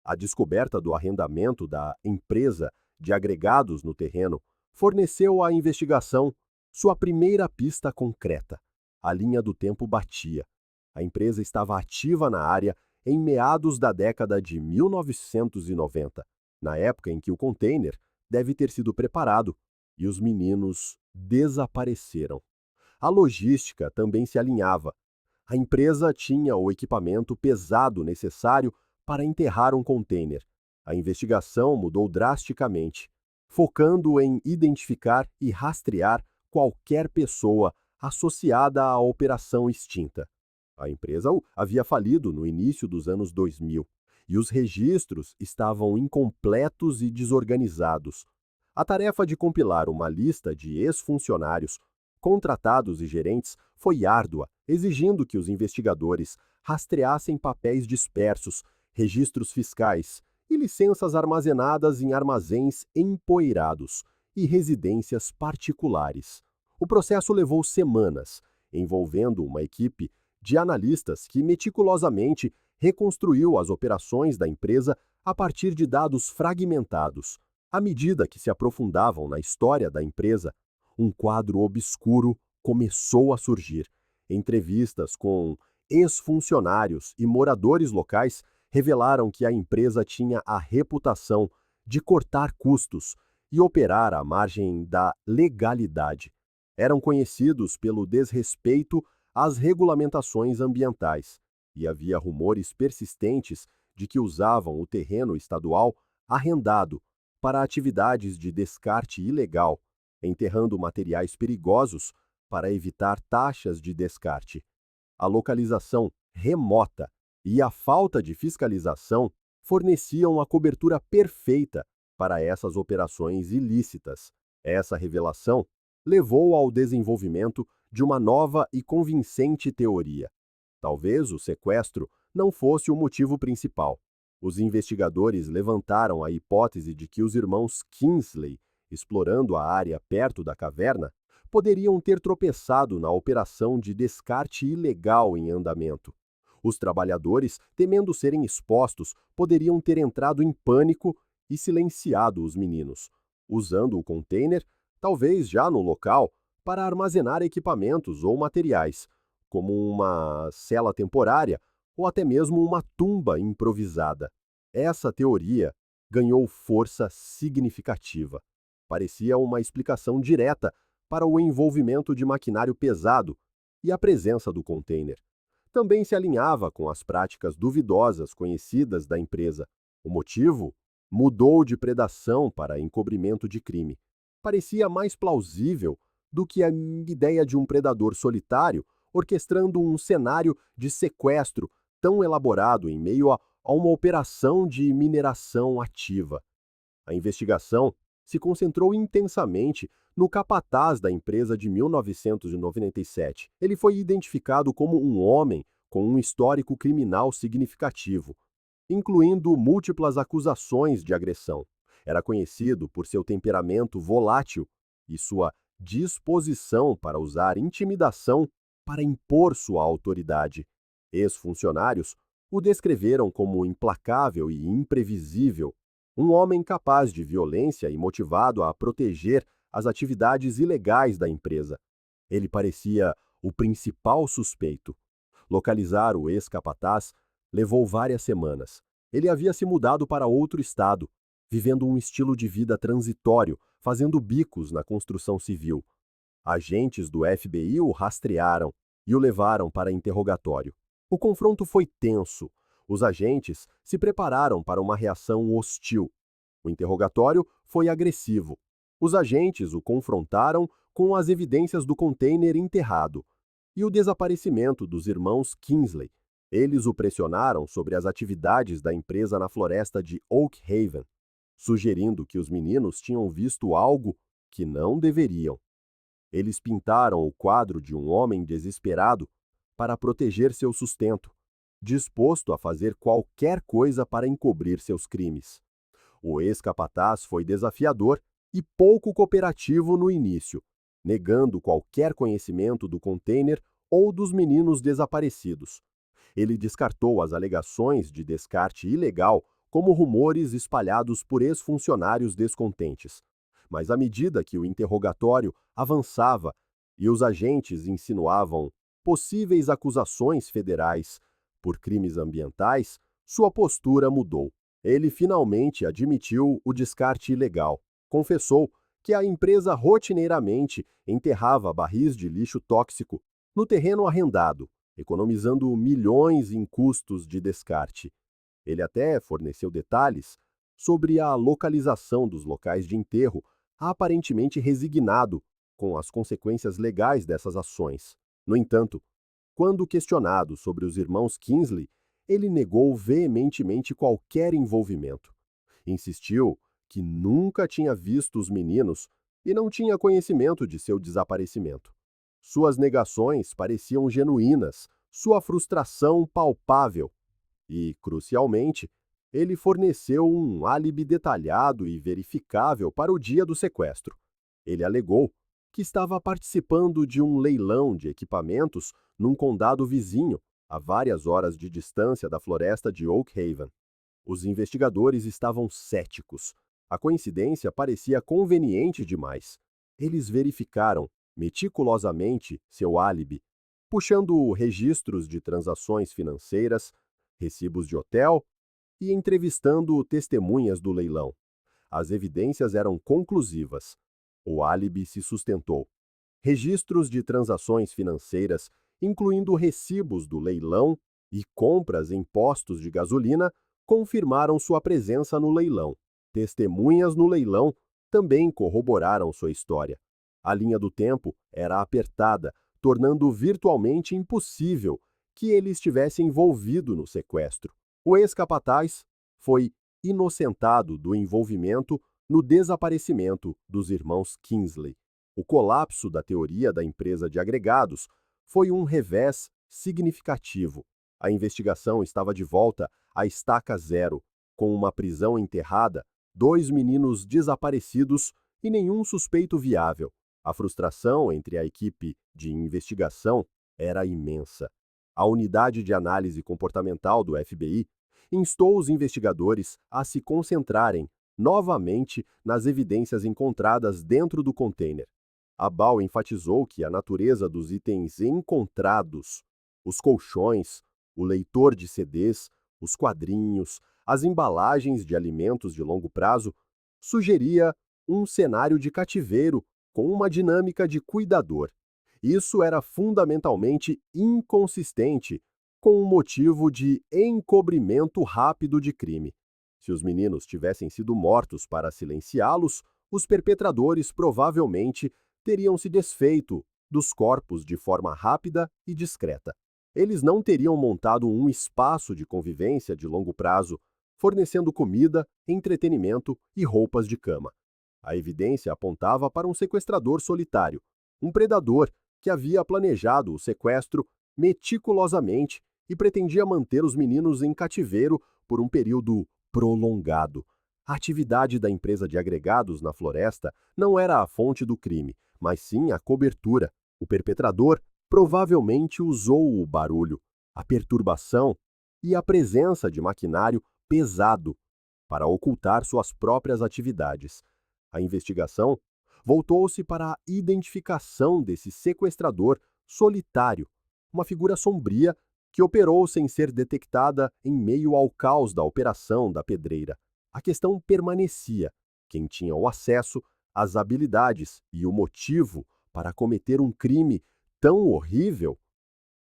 A descoberta do arrendamento da empresa de agregados no terreno forneceu à investigação sua primeira pista concreta. A linha do tempo batia. A empresa estava ativa na área em meados da década de 1990, na época em que o container deve ter sido preparado e os meninos desapareceram. A logística também se alinhava. A empresa tinha o equipamento pesado necessário para enterrar um container. A investigação mudou drasticamente, focando em identificar e rastrear qualquer pessoa associada à operação extinta. A empresa havia falido no início dos anos 2000 e os registros estavam incompletos e desorganizados. A tarefa de compilar uma lista de ex-funcionários, contratados e gerentes foi árdua, exigindo que os investigadores rastreassem papéis dispersos, registros fiscais e licenças armazenadas em armazéns empoeirados e residências particulares. O processo levou semanas, envolvendo uma equipe de analistas que meticulosamente reconstruiu as operações da empresa a partir de dados fragmentados. À medida que se aprofundavam na história da empresa, um quadro obscuro começou a surgir. Entrevistas com ex-funcionários e moradores locais revelaram que a empresa tinha a reputação de cortar custos e operar à margem da legalidade. Eram conhecidos pelo desrespeito às regulamentações ambientais, e havia rumores persistentes de que usavam o terreno estadual arrendado para atividades de descarte ilegal, enterrando materiais perigosos para evitar taxas de descarte. A localização remota e a falta de fiscalização forneciam a cobertura perfeita para essas operações ilícitas. Essa revelação levou ao desenvolvimento de uma nova e convincente teoria. Talvez o sequestro não fosse o motivo principal. Os investigadores levantaram a hipótese de que os irmãos Kingsley, explorando a área perto da caverna, poderiam ter tropeçado na operação de descarte ilegal em andamento. Os trabalhadores, temendo serem expostos, poderiam ter entrado em pânico e silenciado os meninos, usando o container, talvez já no local, para armazenar equipamentos ou materiais, como uma cela temporária ou até mesmo uma tumba improvisada. Essa teoria ganhou força significativa. Parecia uma explicação direta para o envolvimento de maquinário pesado e a presença do container. Também se alinhava com as práticas duvidosas conhecidas da empresa. O motivo mudou de predação para encobrimento de crime. Parecia mais plausível do que a ideia de um predador solitário orquestrando um cenário de sequestro tão elaborado em meio a uma operação de mineração ativa. A investigação se concentrou intensamente no capataz da empresa de 1997. Ele foi identificado como um homem com um histórico criminal significativo, incluindo múltiplas acusações de agressão. Era conhecido por seu temperamento volátil e sua disposição para usar intimidação para impor sua autoridade. Ex-funcionários o descreveram como implacável e imprevisível, um homem capaz de violência e motivado a proteger as atividades ilegais da empresa. Ele parecia o principal suspeito. Localizar o ex-capataz levou várias semanas. Ele havia se mudado para outro estado, vivendo um estilo de vida transitório, fazendo bicos na construção civil. Agentes do FBI o rastrearam e o levaram para interrogatório. O confronto foi tenso. Os agentes se prepararam para uma reação hostil. O interrogatório foi agressivo. Os agentes o confrontaram com as evidências do container enterrado e o desaparecimento dos irmãos Kingsley. Eles o pressionaram sobre as atividades da empresa na floresta de Oak Haven, sugerindo que os meninos tinham visto algo que não deveriam. Eles pintaram o quadro de um homem desesperado para proteger seu sustento, disposto a fazer qualquer coisa para encobrir seus crimes. O ex-capataz foi desafiador e pouco cooperativo no início, negando qualquer conhecimento do container ou dos meninos desaparecidos. Ele descartou as alegações de descarte ilegal como rumores espalhados por ex-funcionários descontentes. Mas à medida que o interrogatório avançava e os agentes insinuavam possíveis acusações federais por crimes ambientais, sua postura mudou. Ele finalmente admitiu o descarte ilegal. Confessou que a empresa rotineiramente enterrava barris de lixo tóxico no terreno arrendado, economizando milhões em custos de descarte. Ele até forneceu detalhes sobre a localização dos locais de enterro, aparentemente resignado com as consequências legais dessas ações. No entanto, quando questionado sobre os irmãos Kingsley, ele negou veementemente qualquer envolvimento. Insistiu que nunca tinha visto os meninos e não tinha conhecimento de seu desaparecimento. Suas negações pareciam genuínas, sua frustração palpável. E, crucialmente, ele forneceu um álibi detalhado e verificável para o dia do sequestro. Ele alegou que estava participando de um leilão de equipamentos num condado vizinho, a várias horas de distância da floresta de Oak Haven. Os investigadores estavam céticos. A coincidência parecia conveniente demais. Eles verificaram meticulosamente seu álibi, puxando registros de transações financeiras, recibos de hotel e entrevistando testemunhas do leilão. As evidências eram conclusivas. O álibi se sustentou. Registros de transações financeiras, incluindo recibos do leilão e compras em postos de gasolina, confirmaram sua presença no leilão. Testemunhas no leilão também corroboraram sua história. A linha do tempo era apertada, tornando virtualmente impossível que ele estivesse envolvido no sequestro. O ex-capataz foi inocentado do envolvimento no desaparecimento dos irmãos Kingsley. O colapso da teoria da empresa de agregados foi um revés significativo. A investigação estava de volta à estaca zero, com uma prisão enterrada, 2 meninos desaparecidos e nenhum suspeito viável. A frustração entre a equipe de investigação era imensa. A unidade de análise comportamental do FBI instou os investigadores a se concentrarem novamente nas evidências encontradas dentro do container. A Ball enfatizou que a natureza dos itens encontrados, os colchões, o leitor de CDs, os quadrinhos, as embalagens de alimentos de longo prazo, sugeria um cenário de cativeiro com uma dinâmica de cuidador. Isso era fundamentalmente inconsistente com um motivo de encobrimento rápido de crime. Se os meninos tivessem sido mortos para silenciá-los, os perpetradores provavelmente teriam se desfeito dos corpos de forma rápida e discreta. Eles não teriam montado um espaço de convivência de longo prazo, fornecendo comida, entretenimento e roupas de cama. A evidência apontava para um sequestrador solitário, um predador que havia planejado o sequestro meticulosamente e pretendia manter os meninos em cativeiro por um período prolongado. A atividade da empresa de agregados na floresta não era a fonte do crime, mas sim a cobertura. O perpetrador provavelmente usou o barulho, a perturbação e a presença de maquinário pesado para ocultar suas próprias atividades. A investigação voltou-se para a identificação desse sequestrador solitário, uma figura sombria que operou sem ser detectada em meio ao caos da operação da pedreira. A questão permanecia: quem tinha o acesso, as habilidades e o motivo para cometer um crime tão horrível?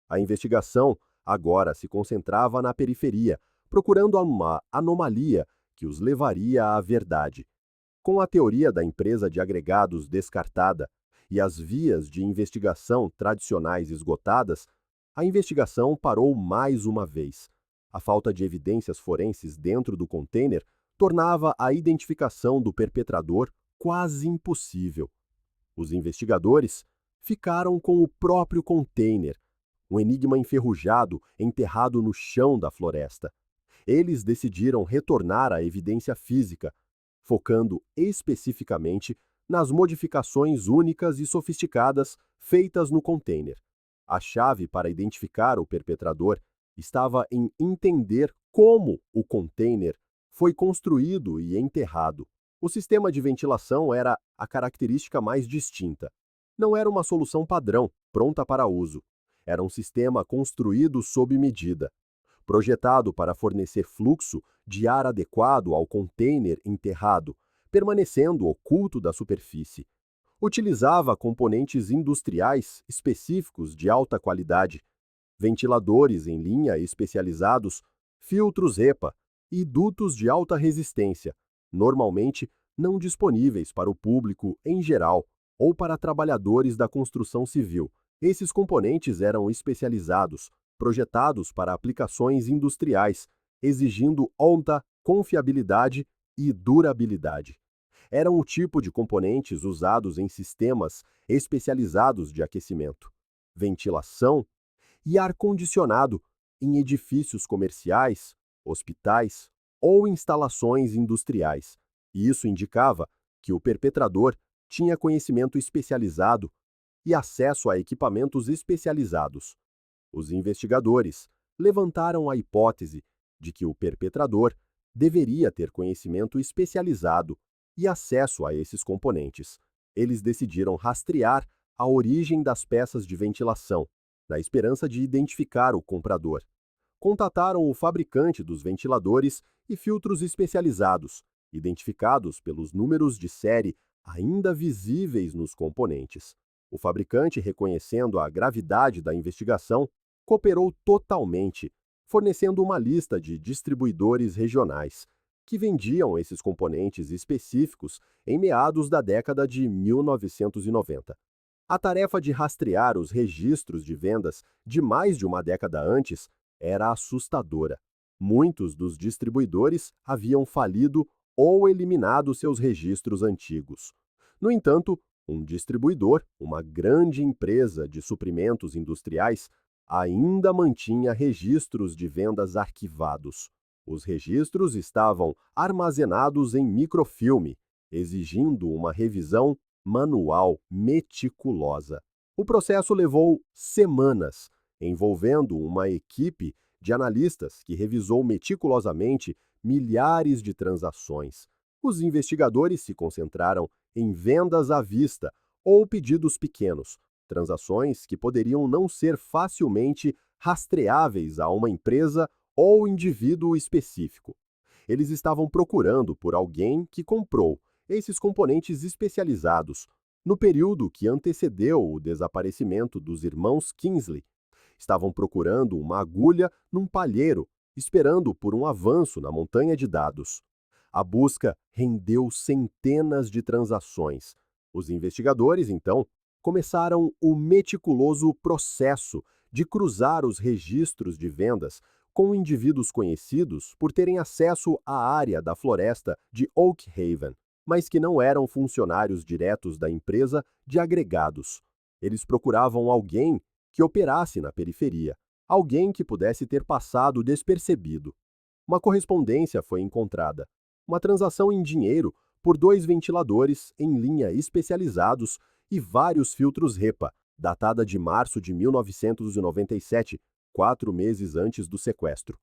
A investigação agora se concentrava na periferia, procurando uma anomalia que os levaria à verdade. Com a teoria da empresa de agregados descartada e as vias de investigação tradicionais esgotadas, A investigação parou mais uma vez. A falta de evidências forenses dentro do container tornava a identificação do perpetrador quase impossível. Os investigadores ficaram com o próprio container, um enigma enferrujado enterrado no chão da floresta. Eles decidiram retornar à evidência física, focando especificamente nas modificações únicas e sofisticadas feitas no container. A chave para identificar o perpetrador estava em entender como o container foi construído e enterrado. O sistema de ventilação era a característica mais distinta. Não era uma solução padrão, pronta para uso. Era um sistema construído sob medida, projetado para fornecer fluxo de ar adequado ao container enterrado, permanecendo oculto da superfície. Utilizava componentes industriais específicos de alta qualidade, ventiladores em linha especializados, filtros HEPA e dutos de alta resistência, normalmente não disponíveis para o público em geral ou para trabalhadores da construção civil. Esses componentes eram especializados, projetados para aplicações industriais, exigindo alta confiabilidade e durabilidade. Eram o tipo de componentes usados em sistemas especializados de aquecimento, ventilação e ar-condicionado em edifícios comerciais, hospitais ou instalações industriais. E isso indicava que o perpetrador tinha conhecimento especializado e acesso a equipamentos especializados. Os investigadores levantaram a hipótese de que o perpetrador deveria ter conhecimento especializado e acesso a esses componentes. Eles decidiram rastrear a origem das peças de ventilação, na esperança de identificar o comprador. Contataram o fabricante dos ventiladores e filtros especializados, identificados pelos números de série ainda visíveis nos componentes. O fabricante, reconhecendo a gravidade da investigação, cooperou totalmente, fornecendo uma lista de distribuidores regionais que vendiam esses componentes específicos em meados da década de 1990. A tarefa de rastrear os registros de vendas de mais de uma década antes era assustadora. Muitos dos distribuidores haviam falido ou eliminado seus registros antigos. No entanto, um distribuidor, uma grande empresa de suprimentos industriais, ainda mantinha registros de vendas arquivados. Os registros estavam armazenados em microfilme, exigindo uma revisão manual meticulosa. O processo levou semanas, envolvendo uma equipe de analistas que revisou meticulosamente milhares de transações. Os investigadores se concentraram em vendas à vista ou pedidos pequenos, transações que poderiam não ser facilmente rastreáveis a uma empresa ou indivíduo específico. Eles estavam procurando por alguém que comprou esses componentes especializados no período que antecedeu o desaparecimento dos irmãos Kingsley. Estavam procurando uma agulha num palheiro, esperando por um avanço na montanha de dados. A busca rendeu centenas de transações. Os investigadores, então, começaram o meticuloso processo de cruzar os registros de vendas com indivíduos conhecidos por terem acesso à área da floresta de Oak Haven, mas que não eram funcionários diretos da empresa de agregados. Eles procuravam alguém que operasse na periferia, alguém que pudesse ter passado despercebido. Uma correspondência foi encontrada, uma transação em dinheiro por 2 ventiladores em linha especializados e vários filtros HEPA, datada de março de 1997, 4 meses antes do sequestro.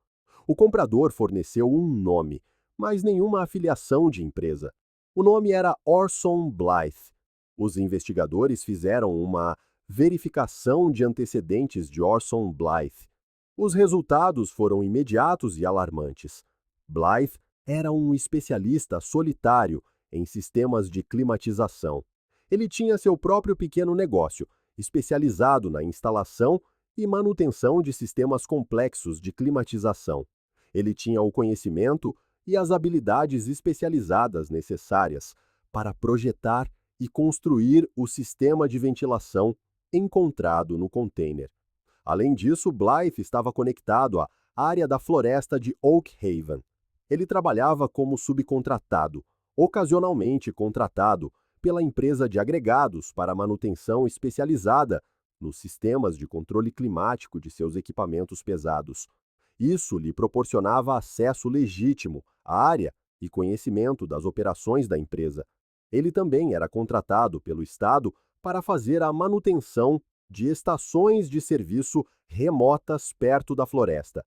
O comprador forneceu um nome, mas nenhuma afiliação de empresa. O nome era Orson Blythe. Os investigadores fizeram uma verificação de antecedentes de Orson Blythe. Os resultados foram imediatos e alarmantes. Blythe era um especialista solitário em sistemas de climatização. Ele tinha seu próprio pequeno negócio, especializado na instalação e manutenção de sistemas complexos de climatização. Ele tinha o conhecimento e as habilidades especializadas necessárias para projetar e construir o sistema de ventilação encontrado no container. Além disso, Blythe estava conectado à área da floresta de Oak Haven. Ele trabalhava como subcontratado, ocasionalmente contratado pela empresa de agregados para manutenção especializada nos sistemas de controle climático de seus equipamentos pesados. Isso lhe proporcionava acesso legítimo à área e conhecimento das operações da empresa. Ele também era contratado pelo Estado para fazer a manutenção de estações de serviço remotas perto da floresta.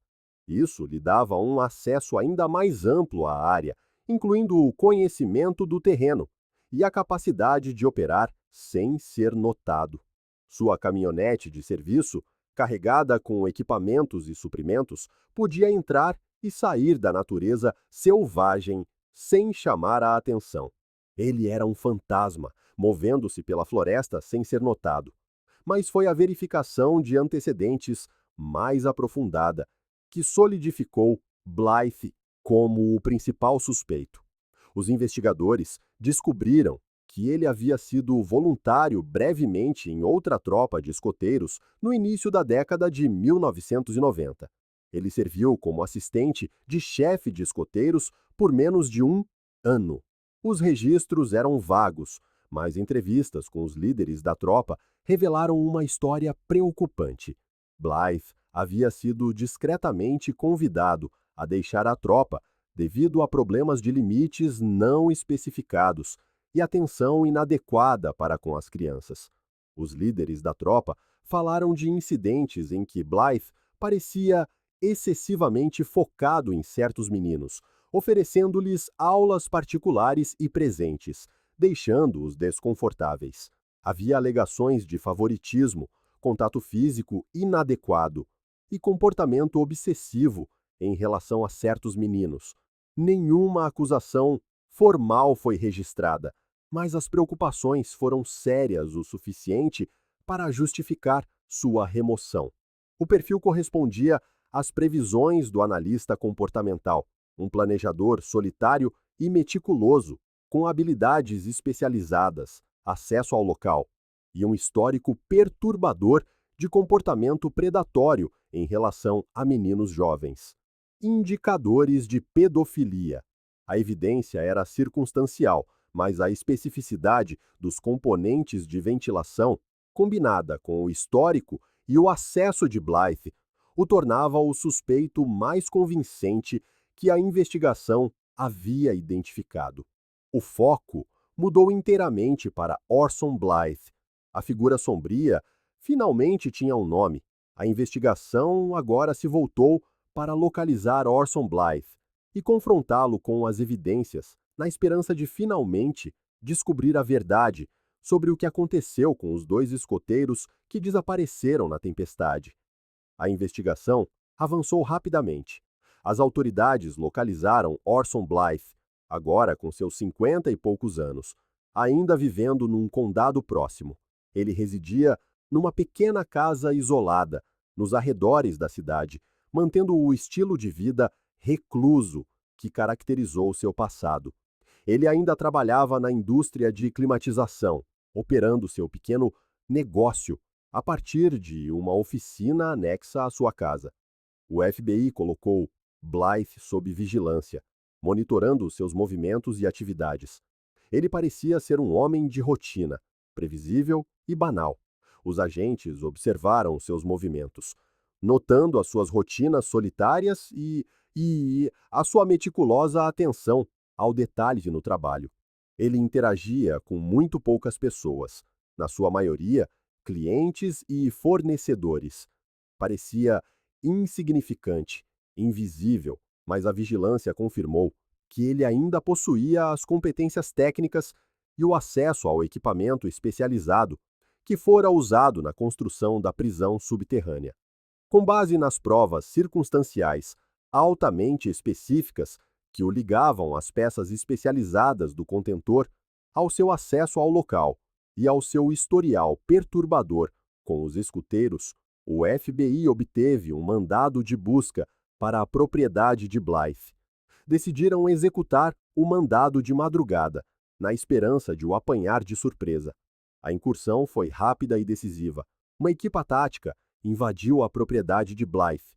Isso lhe dava um acesso ainda mais amplo à área, incluindo o conhecimento do terreno e a capacidade de operar sem ser notado. Sua caminhonete de serviço, carregada com equipamentos e suprimentos, podia entrar e sair da natureza selvagem sem chamar a atenção. Ele era um fantasma, movendo-se pela floresta sem ser notado. Mas foi a verificação de antecedentes mais aprofundada que solidificou Blythe como o principal suspeito. Os investigadores descobriram que ele havia sido voluntário brevemente em outra tropa de escoteiros no início da década de 1990. Ele serviu como assistente de chefe de escoteiros por menos de um ano. Os registros eram vagos, mas entrevistas com os líderes da tropa revelaram uma história preocupante. Blythe havia sido discretamente convidado a deixar a tropa devido a problemas de limites não especificados e atenção inadequada para com as crianças. Os líderes da tropa falaram de incidentes em que Blythe parecia excessivamente focado em certos meninos, oferecendo-lhes aulas particulares e presentes, deixando-os desconfortáveis. Havia alegações de favoritismo, contato físico inadequado e comportamento obsessivo em relação a certos meninos. Nenhuma acusação formal foi registrada, mas as preocupações foram sérias o suficiente para justificar sua remoção. O perfil correspondia às previsões do analista comportamental, um planejador solitário e meticuloso, com habilidades especializadas, acesso ao local e um histórico perturbador de comportamento predatório em relação a meninos jovens. Indicadores de pedofilia. A evidência era circunstancial, mas a especificidade dos componentes de ventilação, combinada com o histórico e o acesso de Blythe, o tornava o suspeito mais convincente que a investigação havia identificado. O foco mudou inteiramente para Orson Blythe. A figura sombria finalmente tinha um nome. A investigação agora se voltou para localizar Orson Blythe e confrontá-lo com as evidências, na esperança de finalmente descobrir a verdade sobre o que aconteceu com os dois escoteiros que desapareceram na tempestade. A investigação avançou rapidamente. As autoridades localizaram Orson Blythe, agora com seus 50 e poucos anos, ainda vivendo num condado próximo. Ele residia numa pequena casa isolada, nos arredores da cidade, mantendo o estilo de vida recluso que caracterizou seu passado. Ele ainda trabalhava na indústria de climatização, operando seu pequeno negócio a partir de uma oficina anexa à sua casa. O FBI colocou Blythe sob vigilância, monitorando seus movimentos e atividades. Ele parecia ser um homem de rotina, previsível e banal. Os agentes observaram seus movimentos, notando as suas rotinas solitárias e a sua meticulosa atenção ao detalhe no trabalho. Ele interagia com muito poucas pessoas, na sua maioria, clientes e fornecedores. Parecia insignificante, invisível, mas a vigilância confirmou que ele ainda possuía as competências técnicas e o acesso ao equipamento especializado que fora usado na construção da prisão subterrânea. Com base nas provas circunstanciais altamente específicas que o ligavam às peças especializadas do contentor, ao seu acesso ao local e ao seu historial perturbador com os escuteiros, o FBI obteve um mandado de busca para a propriedade de Blythe. Decidiram executar o mandado de madrugada, na esperança de o apanhar de surpresa. A incursão foi rápida e decisiva. Uma equipa tática invadiu a propriedade de Blythe,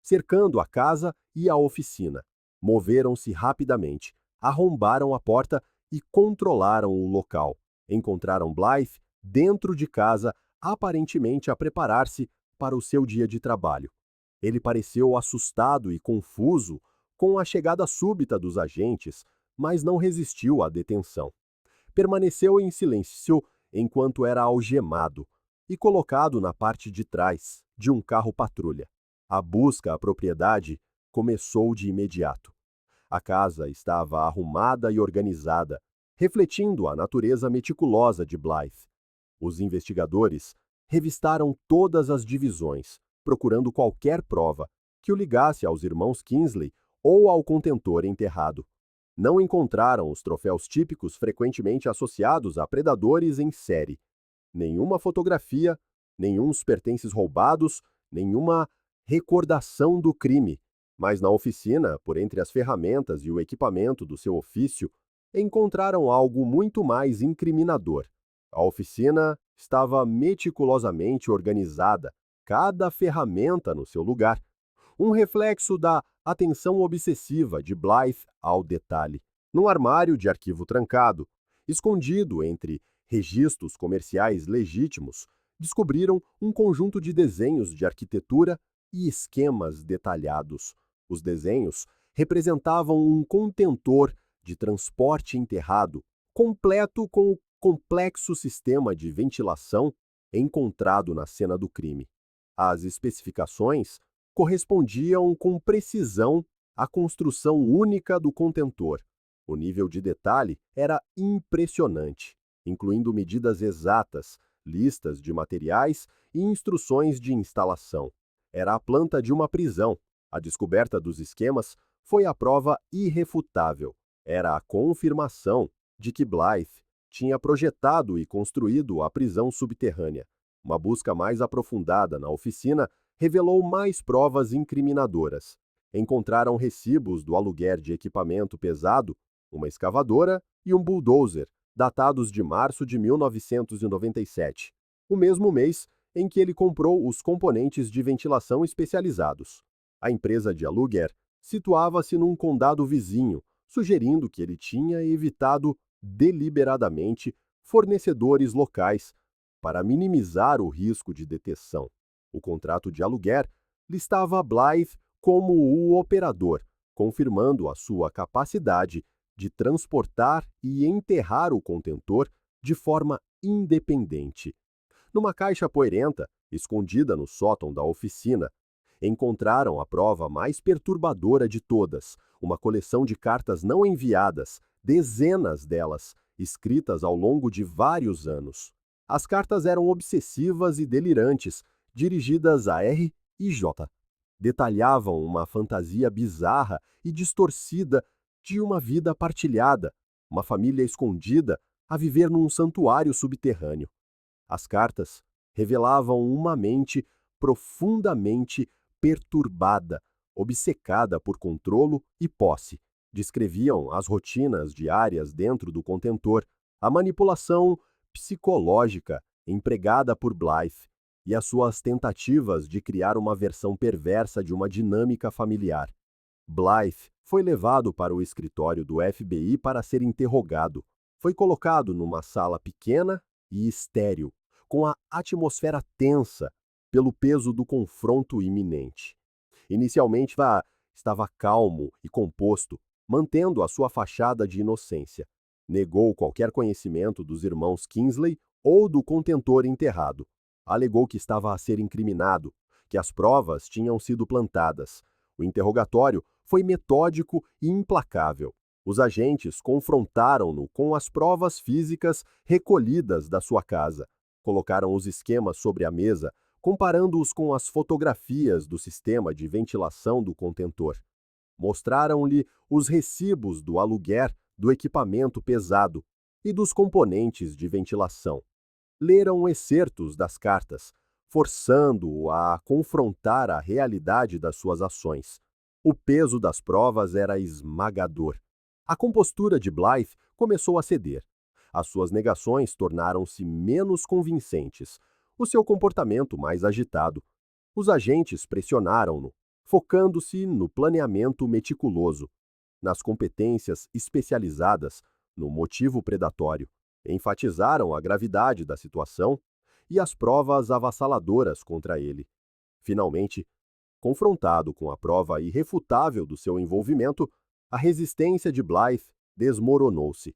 cercando a casa e a oficina. Moveram-se rapidamente, arrombaram a porta e controlaram o local. Encontraram Blythe dentro de casa, aparentemente a preparar-se para o seu dia de trabalho. Ele pareceu assustado e confuso com a chegada súbita dos agentes, mas não resistiu à detenção. Permaneceu em silêncio enquanto era algemado e colocado na parte de trás de um carro-patrulha. A busca à propriedade começou de imediato. A casa estava arrumada e organizada, refletindo a natureza meticulosa de Blythe. Os investigadores revistaram todas as divisões, procurando qualquer prova que o ligasse aos irmãos Kingsley ou ao contentor enterrado. Não encontraram os troféus típicos frequentemente associados a predadores em série. Nenhuma fotografia, nenhum pertences roubados, nenhuma recordação do crime. Mas na oficina, por entre as ferramentas e o equipamento do seu ofício, encontraram algo muito mais incriminador. A oficina estava meticulosamente organizada, cada ferramenta no seu lugar, um reflexo da atenção obsessiva de Blythe ao detalhe. Num armário de arquivo trancado, escondido entre registros comerciais legítimos, descobriram um conjunto de desenhos de arquitetura e esquemas detalhados. Os desenhos representavam um contentor de transporte enterrado, completo com o complexo sistema de ventilação encontrado na cena do crime. As especificações correspondiam com precisão à construção única do contentor. O nível de detalhe era impressionante, incluindo medidas exatas, listas de materiais e instruções de instalação. Era a planta de uma prisão. A descoberta dos esquemas foi a prova irrefutável. Era a confirmação de que Blythe tinha projetado e construído a prisão subterrânea. Uma busca mais aprofundada na oficina revelou mais provas incriminadoras. Encontraram recibos do aluguer de equipamento pesado, uma escavadora e um bulldozer, datados de março de 1997, o mesmo mês em que ele comprou os componentes de ventilação especializados. A empresa de aluguer situava-se num condado vizinho, sugerindo que ele tinha evitado deliberadamente fornecedores locais para minimizar o risco de detecção. O contrato de aluguer listava Blythe como o operador, confirmando a sua capacidade de transportar e enterrar o contentor de forma independente. Numa caixa poeirenta, escondida no sótão da oficina, encontraram a prova mais perturbadora de todas, uma coleção de cartas não enviadas, dezenas delas, escritas ao longo de vários anos. As cartas eram obsessivas e delirantes, dirigidas a R e J. Detalhavam uma fantasia bizarra e distorcida de uma vida partilhada, uma família escondida a viver num santuário subterrâneo. As cartas revelavam uma mente profundamente perturbada, obcecada por controlo e posse. Descreviam as rotinas diárias dentro do contentor, a manipulação psicológica empregada por Blythe e as suas tentativas de criar uma versão perversa de uma dinâmica familiar. Blythe foi levado para o escritório do FBI para ser interrogado. Foi colocado numa sala pequena e estéril, com a atmosfera tensa pelo peso do confronto iminente. Inicialmente estava calmo e composto, mantendo a sua fachada de inocência. Negou qualquer conhecimento dos irmãos Kingsley ou do contentor enterrado. Alegou que estava a ser incriminado, que as provas tinham sido plantadas. O interrogatório foi metódico e implacável. Os agentes confrontaram-no com as provas físicas recolhidas da sua casa. Colocaram os esquemas sobre a mesa, comparando-os com as fotografias do sistema de ventilação do contentor. Mostraram-lhe os recibos do aluguer do equipamento pesado e dos componentes de ventilação. Leram excertos das cartas, forçando-o a confrontar a realidade das suas ações. O peso das provas era esmagador. A compostura de Blythe começou a ceder. As suas negações tornaram-se menos convincentes, o seu comportamento mais agitado. Os agentes pressionaram-no, focando-se no planeamento meticuloso, nas competências especializadas, no motivo predatório. Enfatizaram a gravidade da situação e as provas avassaladoras contra ele. Finalmente, confrontado com a prova irrefutável do seu envolvimento, a resistência de Blythe desmoronou-se.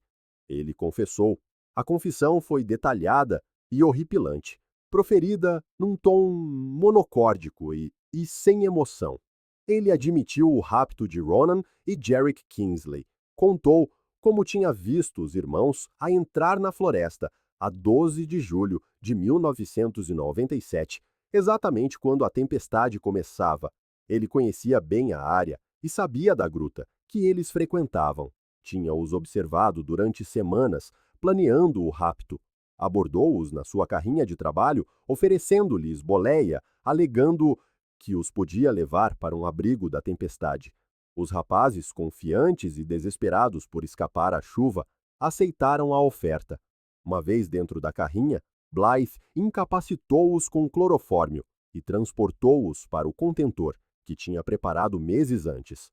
Ele confessou. A confissão foi detalhada e horripilante, proferida num tom monocórdico e sem emoção. Ele admitiu o rapto de Ronan e Jarek Kingsley. Contou como tinha visto os irmãos a entrar na floresta a 12 de julho de 1997, exatamente quando a tempestade começava. Ele conhecia bem a área e sabia da gruta que eles frequentavam. Tinha-os observado durante semanas, planeando o rapto. Abordou-os na sua carrinha de trabalho, oferecendo-lhes boleia, alegando que os podia levar para um abrigo da tempestade. Os rapazes, confiantes e desesperados por escapar à chuva, aceitaram a oferta. Uma vez dentro da carrinha, Blythe incapacitou-os com clorofórmio e transportou-os para o contentor, que tinha preparado meses antes.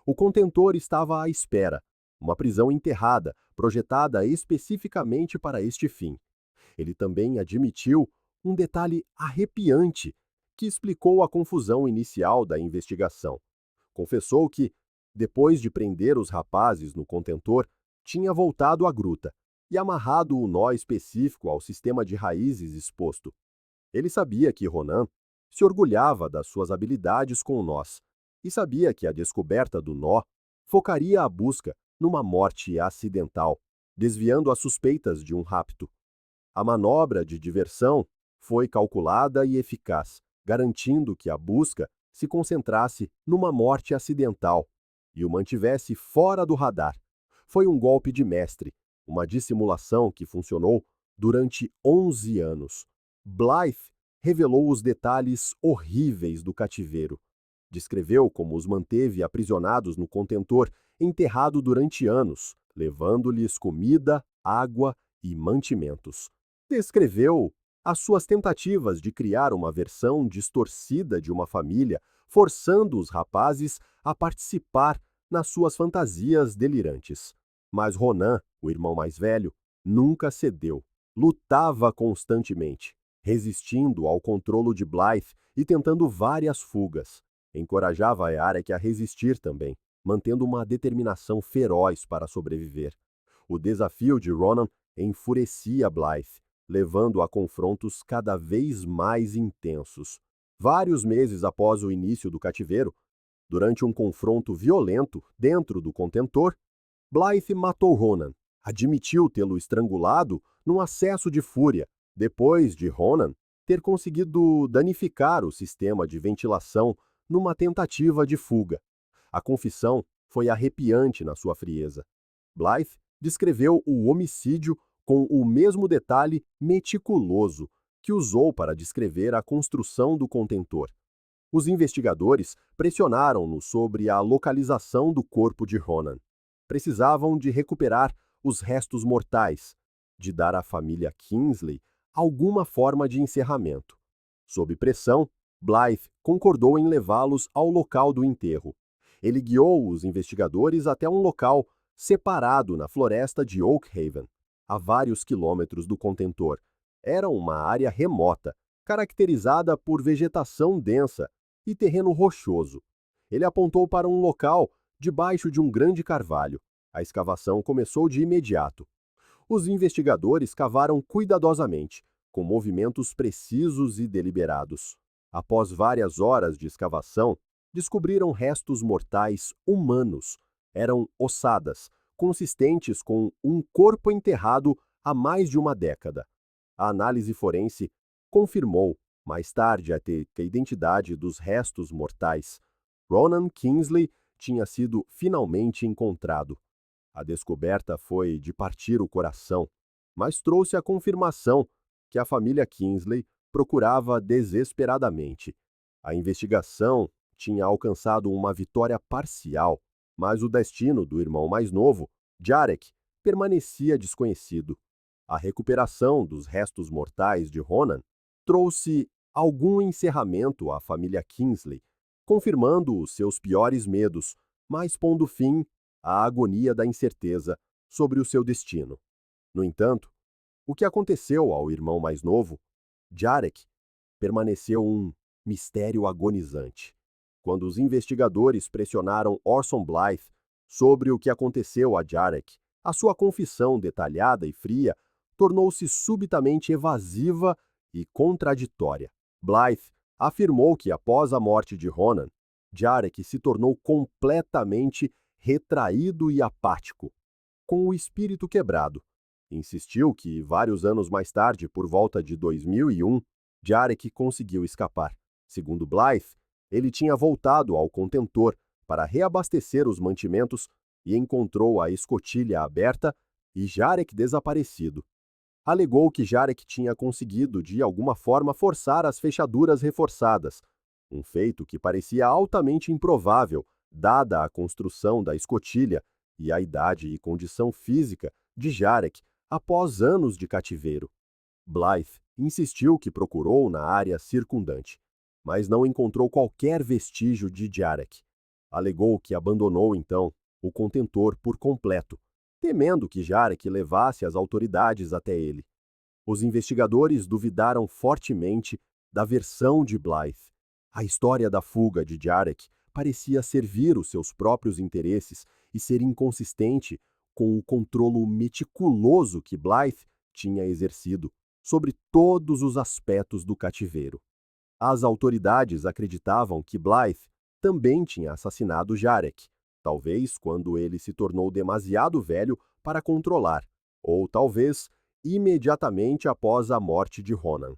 O contentor estava à espera, uma prisão enterrada, projetada especificamente para este fim. Ele também admitiu um detalhe arrepiante que explicou a confusão inicial da investigação. Confessou que, depois de prender os rapazes no contentor, tinha voltado à gruta e amarrado o nó específico ao sistema de raízes exposto. Ele sabia que Ronan se orgulhava das suas habilidades com nós e sabia que a descoberta do nó focaria a busca numa morte acidental, desviando as suspeitas de um rapto. A manobra de diversão foi calculada e eficaz, garantindo que a busca se concentrasse numa morte acidental e o mantivesse fora do radar. Foi um golpe de mestre, uma dissimulação que funcionou durante 11 anos. Blythe revelou os detalhes horríveis do cativeiro. Descreveu como os manteve aprisionados no contentor, enterrado durante anos, levando-lhes comida, água e mantimentos. Descreveu as suas tentativas de criar uma versão distorcida de uma família, forçando os rapazes a participar nas suas fantasias delirantes. Mas Ronan, o irmão mais velho, nunca cedeu. Lutava constantemente, resistindo ao controle de Blythe e tentando várias fugas. Encorajava a Jarek a resistir também, mantendo uma determinação feroz para sobreviver. O desafio de Ronan enfurecia Blythe, levando a confrontos cada vez mais intensos. Vários meses após o início do cativeiro, durante um confronto violento dentro do contentor, Blythe matou Ronan. Admitiu tê-lo estrangulado num acesso de fúria, depois de Ronan ter conseguido danificar o sistema de ventilação numa tentativa de fuga. A confissão foi arrepiante na sua frieza. Blythe descreveu o homicídio com o mesmo detalhe meticuloso que usou para descrever a construção do contentor. Os investigadores pressionaram-no sobre a localização do corpo de Ronan. Precisavam de recuperar os restos mortais, de dar à família Kingsley alguma forma de encerramento. Sob pressão, Blythe concordou em levá-los ao local do enterro. Ele guiou os investigadores até um local separado na floresta de Oak Haven, a vários quilômetros do contentor. Era uma área remota, caracterizada por vegetação densa e terreno rochoso. Ele apontou para um local debaixo de um grande carvalho. A escavação começou de imediato. Os investigadores cavaram cuidadosamente, com movimentos precisos e deliberados. Após várias horas de escavação, descobriram restos mortais humanos. Eram ossadas, consistentes com um corpo enterrado há mais de uma década. A análise forense confirmou, mais tarde, a identidade dos restos mortais. Ronan Kingsley tinha sido finalmente encontrado. A descoberta foi de partir o coração, mas trouxe a confirmação que a família Kingsley procurava desesperadamente. A investigação tinha alcançado uma vitória parcial, mas o destino do irmão mais novo, Jarek, permanecia desconhecido. A recuperação dos restos mortais de Ronan trouxe algum encerramento à família Kingsley, confirmando os seus piores medos, mas pondo fim à agonia da incerteza sobre o seu destino. No entanto, o que aconteceu ao irmão mais novo, Jarek, permaneceu um mistério agonizante. Quando os investigadores pressionaram Orson Blythe sobre o que aconteceu a Jarek, a sua confissão detalhada e fria tornou-se subitamente evasiva e contraditória. Blythe afirmou que após a morte de Ronan, Jarek se tornou completamente retraído e apático, com o espírito quebrado. Insistiu que, vários anos mais tarde, por volta de 2001, Jarek conseguiu escapar. Segundo Blythe, ele tinha voltado ao contentor para reabastecer os mantimentos e encontrou a escotilha aberta e Jarek desaparecido. Alegou que Jarek tinha conseguido, de alguma forma, forçar as fechaduras reforçadas, um feito que parecia altamente improvável, dada a construção da escotilha e a idade e condição física de Jarek após anos de cativeiro. Blythe insistiu que procurou na área circundante, mas não encontrou qualquer vestígio de Jarek. Alegou que abandonou, então, o contentor por completo, temendo que Jarek levasse as autoridades até ele. Os investigadores duvidaram fortemente da versão de Blythe. A história da fuga de Jarek parecia servir os seus próprios interesses e ser inconsistente com o controle meticuloso que Blythe tinha exercido sobre todos os aspectos do cativeiro. As autoridades acreditavam que Blythe também tinha assassinado Jarek, talvez quando ele se tornou demasiado velho para controlar, ou talvez imediatamente após a morte de Ronan.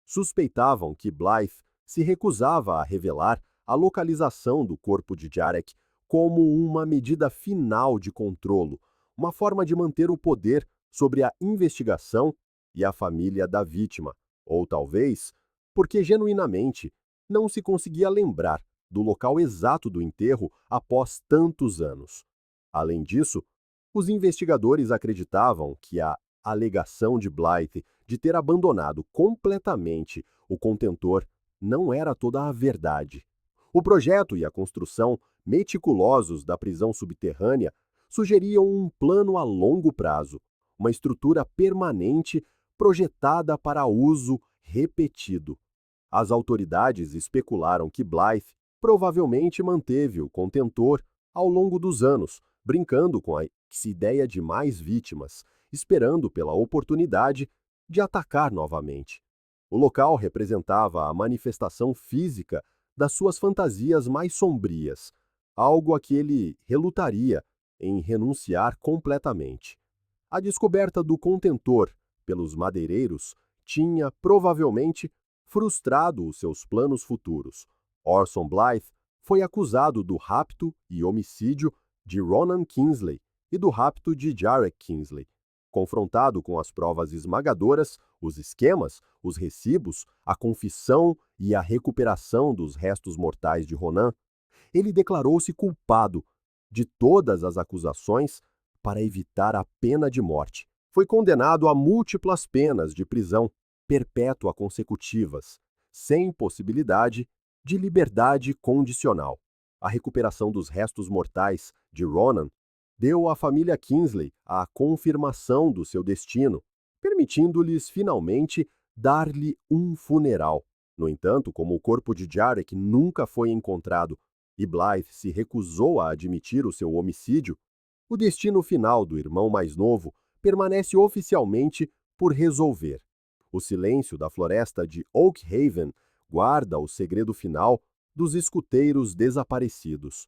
Suspeitavam que Blythe se recusava a revelar a localização do corpo de Jarek como uma medida final de controlo, uma forma de manter o poder sobre a investigação e a família da vítima, ou talvez porque genuinamente não se conseguia lembrar do local exato do enterro após tantos anos. Além disso, os investigadores acreditavam que a alegação de Blythe de ter abandonado completamente o contentor não era toda a verdade. O projeto e a construção meticulosos da prisão subterrânea sugeriam um plano a longo prazo, uma estrutura permanente projetada para uso repetido. As autoridades especularam que Blythe provavelmente manteve o contentor ao longo dos anos, brincando com a ideia de mais vítimas, esperando pela oportunidade de atacar novamente. O local representava a manifestação física das suas fantasias mais sombrias, algo a que ele relutaria em renunciar completamente. A descoberta do contentor pelos madeireiros tinha, provavelmente, frustrado os seus planos futuros. Orson Blythe foi acusado do rapto e homicídio de Ronan Kingsley e do rapto de Jarek Kingsley. Confrontado com as provas esmagadoras, os esquemas, os recibos, a confissão e a recuperação dos restos mortais de Ronan, ele declarou-se culpado de todas as acusações para evitar a pena de morte. Foi condenado a múltiplas penas de prisão perpétua consecutivas, sem possibilidade de liberdade condicional. A recuperação dos restos mortais de Ronan deu à família Kingsley a confirmação do seu destino, permitindo-lhes finalmente dar-lhe um funeral. No entanto, como o corpo de Jarek nunca foi encontrado e Blythe se recusou a admitir o seu homicídio, o destino final do irmão mais novo permanece oficialmente por resolver. O silêncio da floresta de Oak Haven guarda o segredo final dos escuteiros desaparecidos.